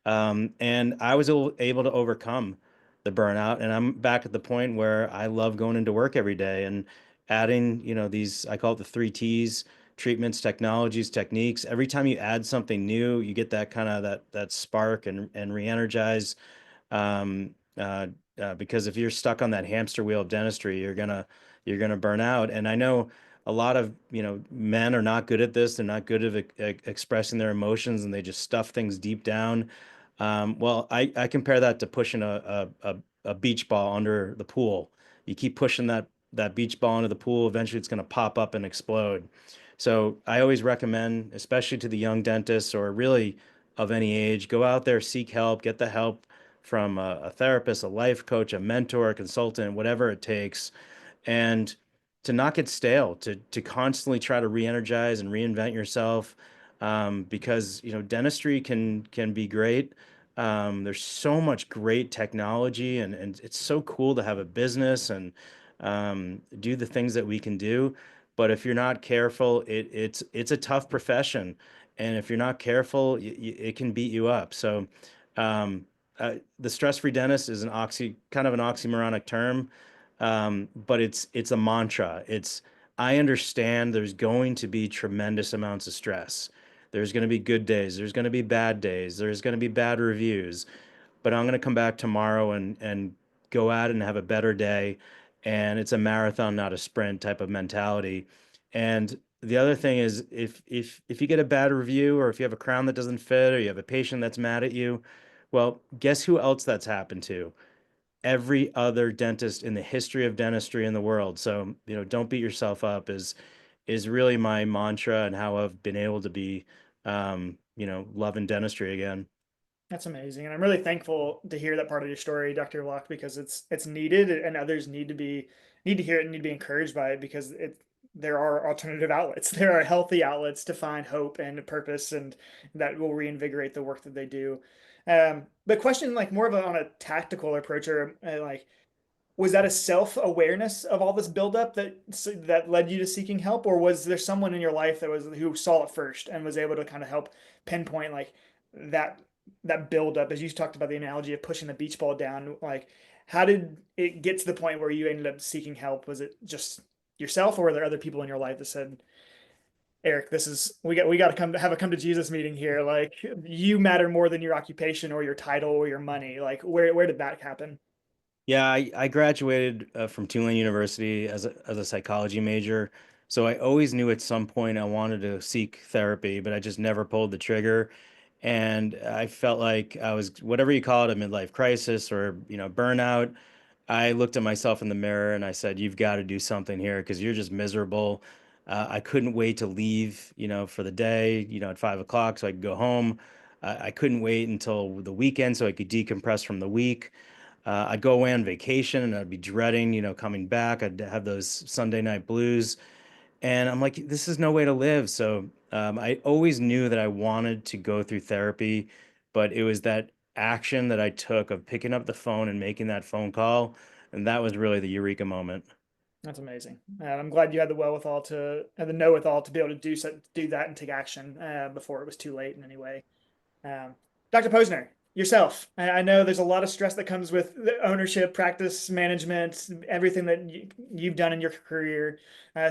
And I was able to overcome the burnout, and I'm back at the point where I love going into work every day and adding, these, I call it the 3 T's: treatments, technologies, techniques. Every time you add something new, you get that kind of that spark and re-energize. Um, because if you're stuck on that hamster wheel of dentistry, you're gonna burn out. And I know a lot of, men are not good at this. They're not good at expressing their emotions, and they just stuff things deep down. Well, I compare that to pushing a beach ball under the pool. You keep pushing that beach ball into the pool, eventually it's going to pop up and explode. So I always recommend, especially to the young dentists or really of any age, go out there, seek help, get the help from a therapist, a life coach, a mentor, a consultant, whatever it takes, and to not get stale, to constantly try to re-energize and reinvent yourself, because dentistry can be great. There's so much great technology, and it's so cool to have a business and do the things that we can do. But if you're not careful, it's a tough profession, and if you're not careful, it can beat you up. So, um, the stress-free dentist is kind of an oxymoronic term, but it's a mantra. I understand there's going to be tremendous amounts of stress. There's going to be good days. There's going to be bad days. There's going to be bad reviews, but I'm going to come back tomorrow and go out and have a better day. And it's a marathon, not a sprint type of mentality. And the other thing is, if you get a bad review, or if you have a crown that doesn't fit, or you have a patient that's mad at you, well, guess who else that's happened to? Every other dentist in the history of dentistry in the world. So, don't beat yourself up is really my mantra, and how I've been able to be, loving dentistry again. That's amazing, and I'm really thankful to hear that part of your story, Dr. Locke, because it's needed, and others need to hear it and need to be encouraged by it, because there are alternative outlets. There are healthy outlets to find hope and purpose, and that will reinvigorate the work that they do. But question, like more of on a tactical approach, or like, was that a self-awareness of all this buildup that led you to seeking help, or was there someone in your life who saw it first and was able to kind of help pinpoint like that that buildup, as you talked about the analogy of pushing the beach ball down? Like, how did it get to the point where you ended up seeking help? Was it just yourself, or were there other people in your life that said, Eric, this is we got to come to Jesus meeting here. Like, you matter more than your occupation or your title or your money. Like, where did that happen? Yeah, I graduated from Tulane University as a psychology major. So I always knew at some point I wanted to seek therapy, but I just never pulled the trigger. And I felt like I was, whatever you call it, a midlife crisis or, burnout. I looked at myself in the mirror and I said, "You've got to do something here because you're just miserable." I couldn't wait to leave, for the day, at 5 o'clock so I could go home. I couldn't wait until the weekend so I could decompress from the week. I'd go away on vacation and I'd be dreading, coming back. I'd have those Sunday night blues. And I'm like, this is no way to live. So I always knew that I wanted to go through therapy, but it was that action that I took of picking up the phone and making that phone call. And that was really the eureka moment. That's amazing. I'm glad you had the wherewithal to, the know withal to be able to do that and take action before it was too late in any way. Dr. Posner, yourself, I know there's a lot of stress that comes with the ownership, practice management, everything that you've done in your career.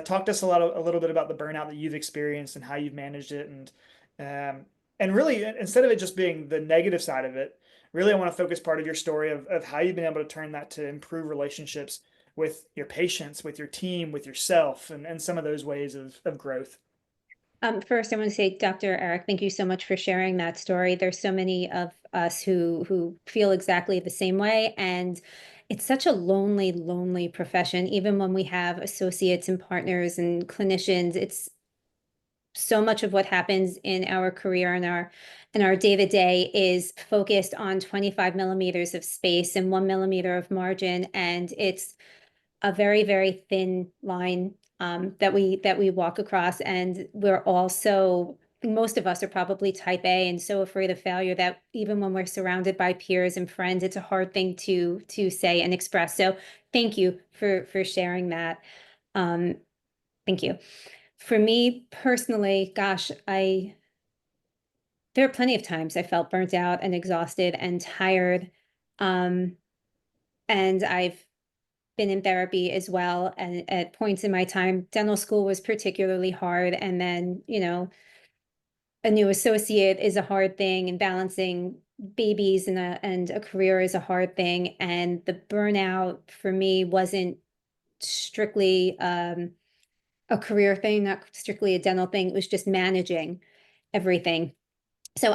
Talk to us a little bit about the burnout that you've experienced and how you've managed it, and really, instead of it just being the negative side of it, really, I want to focus part of your story of how you've been able to turn that to improve relationships with your patients, with your team, with yourself, and some of those ways of growth. First, I want to say, Dr. Eric, thank you so much for sharing that story. There's so many of us who feel exactly the same way, and it's such a lonely, lonely profession. Even when we have associates and partners and clinicians, it's so much of what happens in our career and our day-to-day is focused on 25 millimeters of space and 1 millimeter of margin, and it's a very, very thin line that we walk across. And we're also, most of us are probably type A and so afraid of failure that even when we're surrounded by peers and friends, it's a hard thing to say and express. So thank you for sharing that. Thank you. For me personally, gosh, there are plenty of times I felt burnt out and exhausted and tired. And I've been in therapy as well. And at points in my time, dental school was particularly hard. And then, a new associate is a hard thing, and balancing babies and a career is a hard thing. And the burnout for me wasn't strictly a career thing, not strictly a dental thing. It was just managing everything. So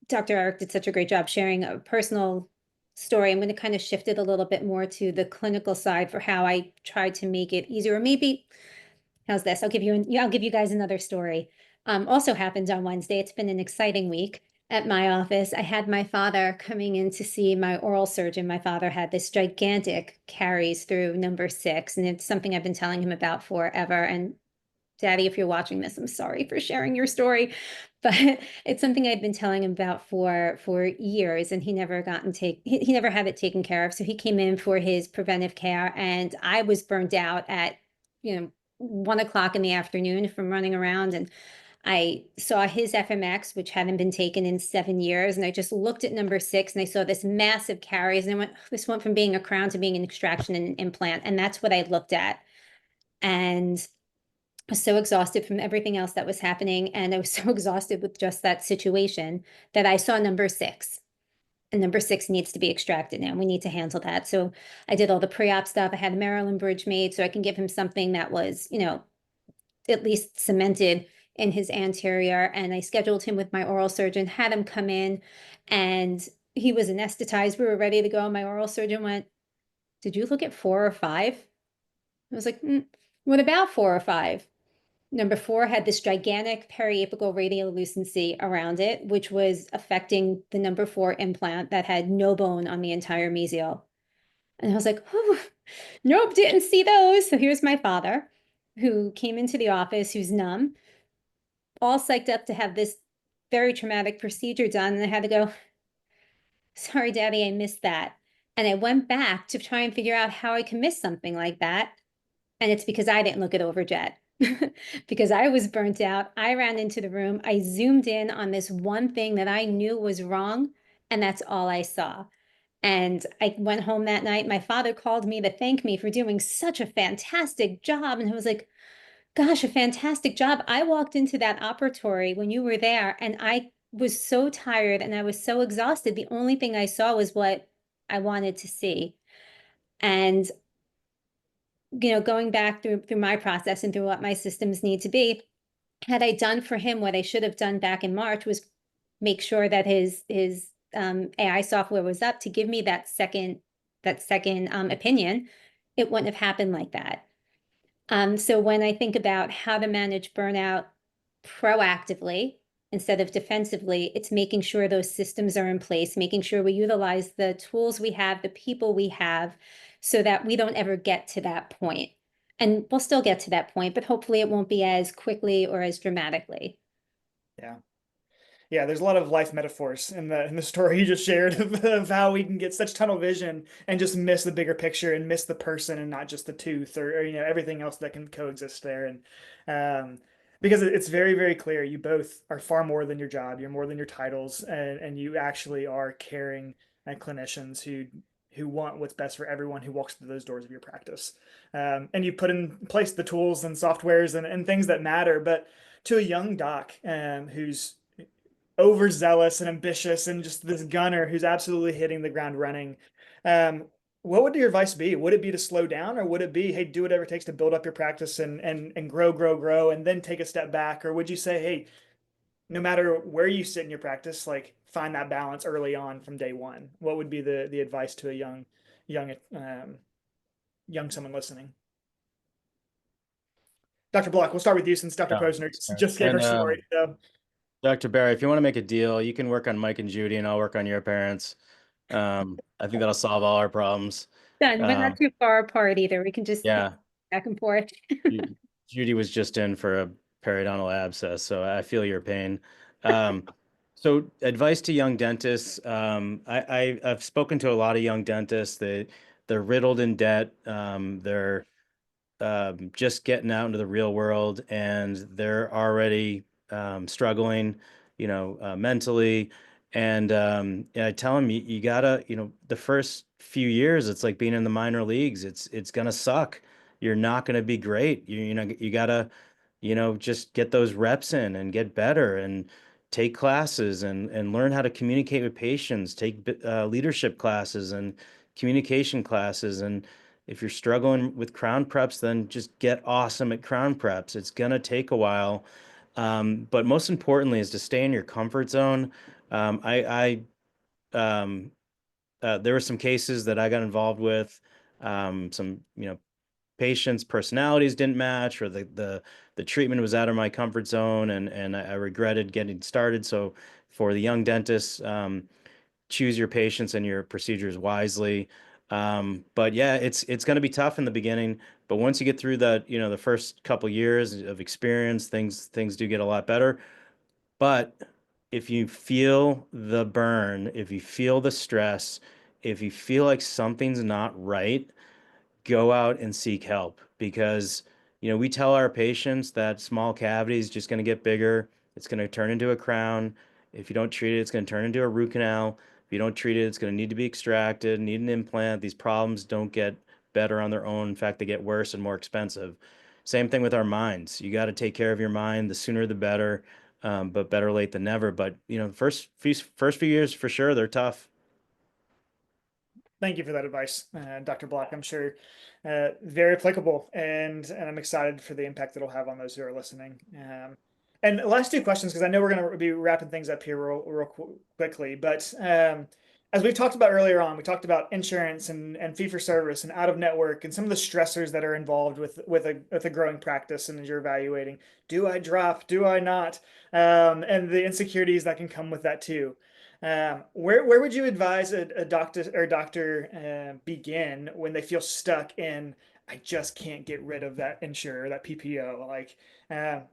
Dr. Eric did such a great job sharing a personal story. I'm going to kind of shift it a little bit more to the clinical side for how I tried to make it easier. Or maybe, how's this? I'll give you guys another story. Also happened on Wednesday. It's been an exciting week at my office. I had my father coming in to see my oral surgeon. My father had this gigantic caries through number 6, and it's something I've been telling him about forever. And Daddy, if you're watching this, I'm sorry for sharing your story, but it's something I've been telling him about for years, and he never he never had it taken care of. So he came in for his preventive care, and I was burned out at 1 o'clock in the afternoon from running around, and I saw his FMX, which hadn't been taken in 7 years, and I just looked at number 6, and I saw this massive caries, and I went, this went from being a crown to being an extraction and an implant, and that's what I looked at, and was so exhausted from everything else that was happening. And I was so exhausted with just that situation that I saw number 6. And number 6 needs to be extracted now. We need to handle that. So I did all the pre-op stuff. I had a Maryland bridge made so I can give him something that was, at least cemented in his anterior. And I scheduled him with my oral surgeon, had him come in, and he was anesthetized. We were ready to go. My oral surgeon went, "Did you look at 4 or 5?" I was like, "What about 4 or 5?" Number 4 had this gigantic periapical radiolucency around it, which was affecting the number 4 implant that had no bone on the entire mesial. And I was like, nope, didn't see those. So here's my father, who came into the office, who's numb, all psyched up to have this very traumatic procedure done. And I had to go, "Sorry, Daddy, I missed that." And I went back to try and figure out how I can miss something like that. And it's because I didn't look at Overjet. Because I was burnt out. I ran into the room. I zoomed in on this one thing that I knew was wrong, and that's all I saw. And I went home that night. My father called me to thank me for doing such a fantastic job. And I was like, "Gosh, a fantastic job." I walked into that operatory when you were there, and I was so tired and I was so exhausted. The only thing I saw was what I wanted to see. And going back through my process and through what my systems need to be, had I done for him what I should have done back in March was make sure that his AI software was up to give me that second opinion, it wouldn't have happened like that. So when I think about how to manage burnout proactively instead of defensively, it's making sure those systems are in place, making sure we utilize the tools we have, the people we have, so that we don't ever get to that point. And we'll still get to that point, but hopefully it won't be as quickly or as dramatically. Yeah. Yeah, there's a lot of life metaphors in the story you just shared of how we can get such tunnel vision and just miss the bigger picture and miss the person and not just the tooth or everything else that can coexist there. And because it's very, very clear you both are far more than your job, you're more than your titles, and you actually are caring clinicians who want what's best for everyone who walks through those doors of your practice. And you put in place the tools and softwares and things that matter. But to a young doc who's overzealous and ambitious and just this gunner who's absolutely hitting the ground running. Um, what would your advice be? Would it be to slow down, or would it be, hey, do whatever it takes to build up your practice and grow, and then take a step back? Or would you say, hey, no matter where you sit in your practice, like find that balance early on from day one? What would be the advice to a young someone listening? Dr. Block, we'll start with you since Dr. Yeah. Posner just gave her And story. So Dr. Barry, if you want to make a deal, you can work on Mike and Judy, and I'll work on your parents. I think that'll solve all our problems. Done. We're not too far apart either. We can just Yeah, back and forth. Judy was just in for a periodontal abscess, so I feel your pain. So advice to young dentists. I've spoken to a lot of young dentists. They're riddled in debt. They're just getting out into the real world, and they're already struggling, mentally. And I tell them, you gotta, the first few years, it's like being in the minor leagues. It's gonna suck. You're not gonna be great. You gotta, just get those reps in and get better and take classes and learn how to communicate with patients, take leadership classes and communication classes. And If you're struggling with crown preps, then just get awesome at crown preps. It's going to take a while. But most importantly is to stay in your comfort zone. Um, there were some cases that I got involved with, some, patients' personalities didn't match, or the treatment was out of my comfort zone, and I regretted getting started. So for the young dentists, choose your patients and your procedures wisely. But yeah, it's going to be tough in the beginning, but once you get through the first couple years of experience, things do get a lot better. But if you feel the burn, if you feel the stress, if you feel like something's not right, go out and seek help, because we tell our patients that small cavity is just going to get bigger. It's going to turn into a crown. If you don't treat it, it's going to turn into a root canal. If you don't treat it, it's going to need to be extracted, need an implant. These problems don't get better on their own. In fact, they get worse and more expensive. Same thing with our minds. You got to take care of your mind. The sooner the better, but better late than never. But the first few years for sure, they're tough. Thank you for that advice, Dr. Block. I'm sure very applicable, and I'm excited for the impact it'll have on those who are listening. And last two questions, because I know we're going to be wrapping things up here real quickly. But as we've talked about earlier on, we talked about insurance and fee for service and out of network and some of the stressors that are involved with a growing practice. And as you're evaluating, do I drop? Do I not? And the insecurities that can come with that too. Where would you advise a doctor begin when they feel stuck in, I just can't get rid of that insurer, that PPO? Like,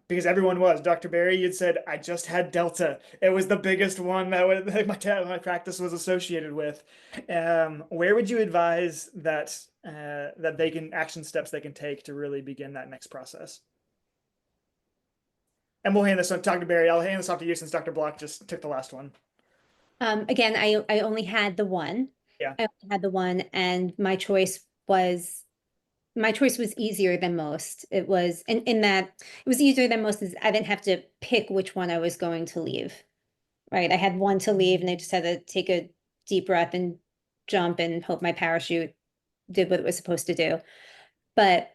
because everyone was, Dr. Barry, you'd said, I just had Delta. It was the biggest one that my practice was associated with. Where would you advise that they can action steps they can take to really begin that next process? And we'll hand this on, Dr. Barry. I'll hand this off to you since Dr. Block just took the last one. Again, I only had the one. Yeah. I only had the one, and my choice was easier than most. It was in that it was easier than most is I didn't have to pick which one I was going to leave. Right. I had one to leave, and I just had to take a deep breath and jump and hope my parachute did what it was supposed to do. But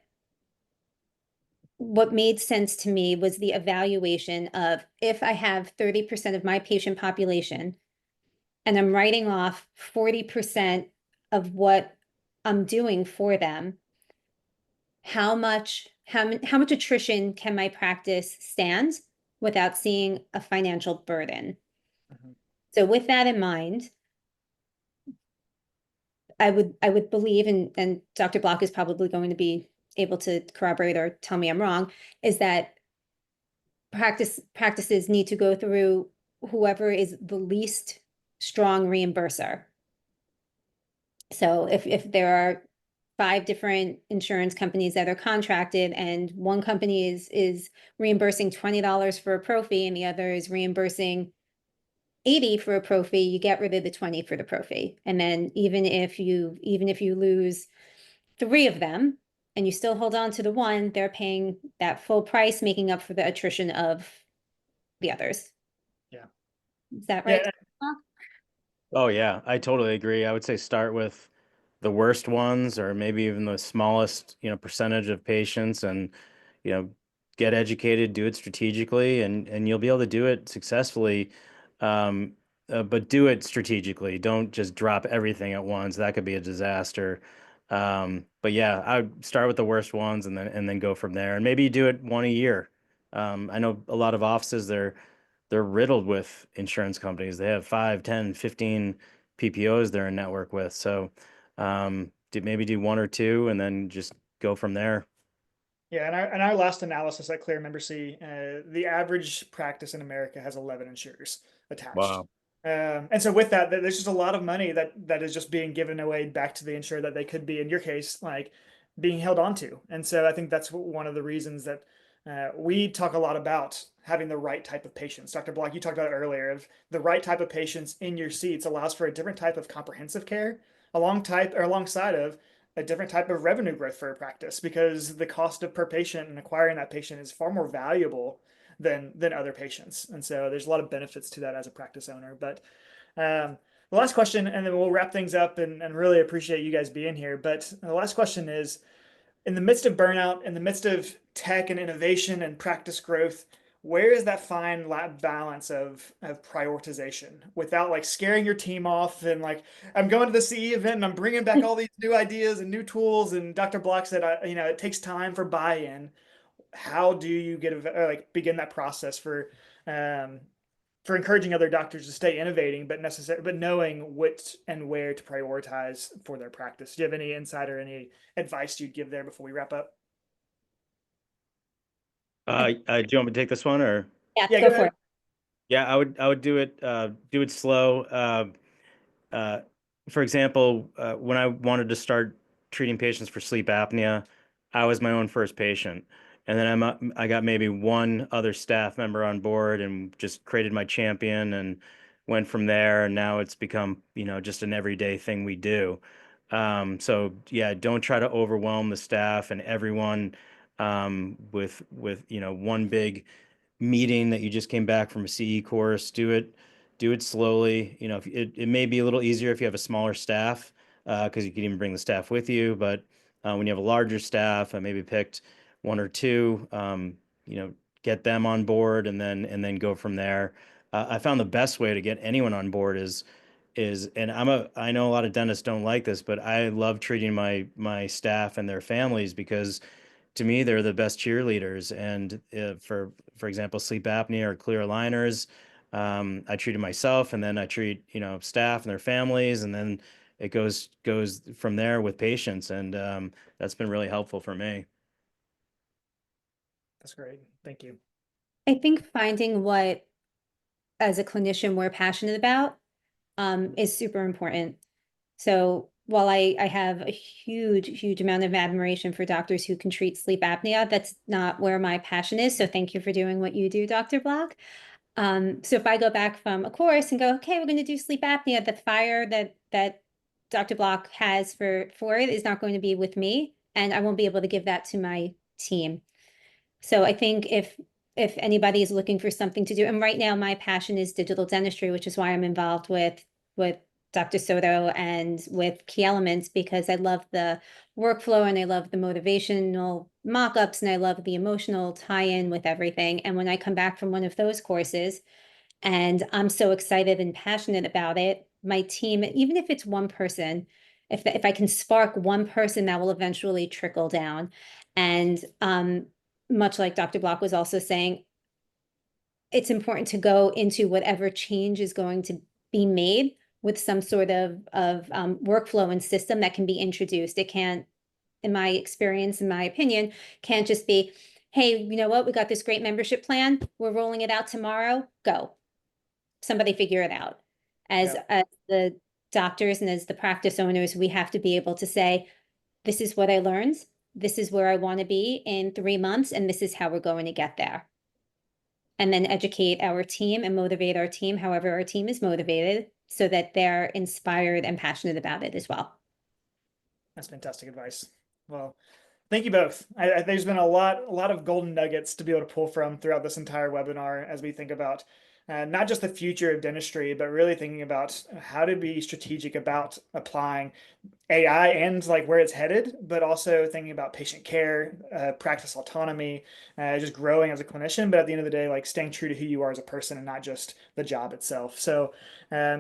what made sense to me was the evaluation of, if I have 30% of my patient population and I'm writing off 40% of what I'm doing for them, how much attrition can my practice stand without seeing a financial burden? Mhm. So with that in mind, I would believe, and Dr. Block is probably going to be able to corroborate or tell me I'm wrong, is that practices need to go through whoever is the least strong reimburser. So if there are 5 different insurance companies that are contracted, and one company is reimbursing $20 for a pro fee and the other is reimbursing 80 for a pro fee, you get rid of the 20 for the pro fee. And then even if you lose 3 of them and you still hold on to the one, they're paying that full price, making up for the attrition of the others. Yeah. Is that right? Yeah. Oh yeah, I totally agree. I would say start with the worst ones, or maybe even the smallest, percentage of patients, and, you know, get educated, do it strategically, and you'll be able to do it successfully. Um, but do it strategically. Don't just drop everything at once. That could be a disaster. But yeah, I would start with the worst ones and then go from there. And maybe you do it one a year. I know a lot of offices, they're riddled with insurance companies. They have 5, 10, 15 PPOs they're in network with. So maybe do one or two and then just go from there. Yeah, and our last analysis at Kleer Membersy, the average practice in America has 11 insurers attached. Wow. And so with that, there's just a lot of money that is just being given away back to the insurer that they could be, in your case, like being held onto. And so I think that's one of the reasons that we talk a lot about having the right type of patients. Dr. Block, you talked about it earlier, of the right type of patients in your seats allows for a different type of comprehensive care alongside of a different type of revenue growth for a practice, because the cost of per patient and acquiring that patient is far more valuable than other patients. And so there's a lot of benefits to that as a practice owner. But the last question, and then we'll wrap things up and really appreciate you guys being here. But the last question is, in the midst of burnout, in the midst of tech and innovation and practice growth, where is that fine balance of prioritization without like scaring your team off and like I'm going to the CE event and I'm bringing back all these new ideas and new tools and Dr. Block said it takes time for buy-in. How do you like begin that process um, for encouraging other doctors to stay innovating, but knowing what and where to prioritize for their practice? Do you have any insight or any advice you'd give there before we wrap up? Do you want me to take this one or? Yeah, Yeah, go go for ahead. it. Yeah, I would do it slow. Uh, for example, when I wanted to start treating patients for sleep apnea, I was my own first patient. And then I got maybe one other staff member on board and just created my champion and went from there. And now it's become, just an everyday thing we do. So yeah, don't try to overwhelm the staff and everyone with one big meeting that you just came back from a CE course. Do it slowly. If it may be a little easier if you have a smaller staff, because you can even bring the staff with you. But when you have a larger staff, I maybe picked one or two, get them on board and then go from there. I found the best way to get anyone on board and I know a lot of dentists don't like this, but I love treating my staff and their families because to me, they're the best cheerleaders. And for example, sleep apnea or clear aligners, I treated myself, and then I treat staff and their families, and then it goes from there with patients, and that's been really helpful for me. That's great. Thank you. I think finding what, as a clinician, we're passionate about is super important. So while I have a huge amount of admiration for doctors who can treat sleep apnea, that's not where my passion is. So thank you for doing what you do, Dr. Block. So if I go back from a course and go, okay, we're going to do sleep apnea, the fire that Dr. Block has for it is not going to be with me, and I won't be able to give that to my team. So I think if anybody is looking for something to do, and right now my passion is digital dentistry, which is why I'm involved with Dr. Soto and with Key Elements, because I love the workflow and I love the motivational mock-ups and I love the emotional tie-in with everything. And when I come back from one of those courses and I'm so excited and passionate about it, my team, even if it's one person, if I can spark one person, that will eventually trickle down. And much like Dr. Block was also saying, it's important to go into whatever change is going to be made with some sort of workflow and system that can be introduced. It can't, in my experience, in my opinion, can't just be, hey, you know what, we got this great membership plan, we're rolling it out tomorrow, go. Somebody figure it out. As the doctors and as the practice owners, we have to be able to say, this is what I learned, this is where I want to be in 3 months, and this is how we're going to get there. And then educate our team and motivate our team, however our team is motivated, so that they're inspired and passionate about it as well. That's fantastic advice. Well, thank you both. There's been a lot of golden nuggets to be able to pull from throughout this entire webinar as we think about not just the future of dentistry, but really thinking about how to be strategic about applying AI and like where it's headed, but also thinking about patient care, practice autonomy, just growing as a clinician. But at the end of the day, like staying true to who you are as a person and not just the job itself. So,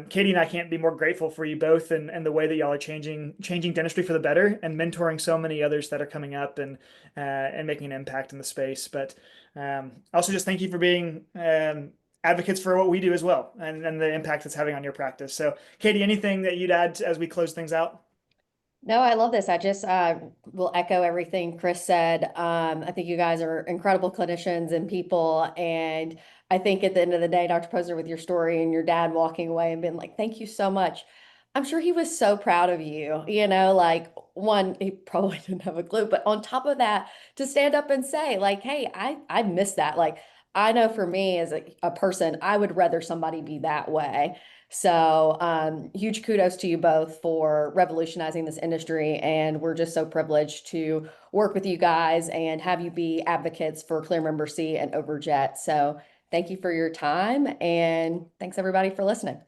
Katie and I can't be more grateful for you both and the way that y'all are changing dentistry for the better and mentoring so many others that are coming up and making an impact in the space. But also just thank you for being advocates for what we do as well and the impact it's having on your practice. So, Katie, anything that you'd add as we close things out? No, I love this. I just will echo everything Chris said. I think you guys are incredible clinicians and people. And I think at the end of the day, Dr. Posner, with your story and your dad walking away and being like, thank you so much. I'm sure he was so proud of you, like one, he probably didn't have a clue, but on top of that, to stand up and say like, hey, I miss that. Like, I know for me as a person, I would rather somebody be that way. So huge kudos to you both for revolutionizing this industry. And we're just so privileged to work with you guys and have you be advocates for Kleer Membersy and Overjet. So thank you for your time. And thanks everybody for listening.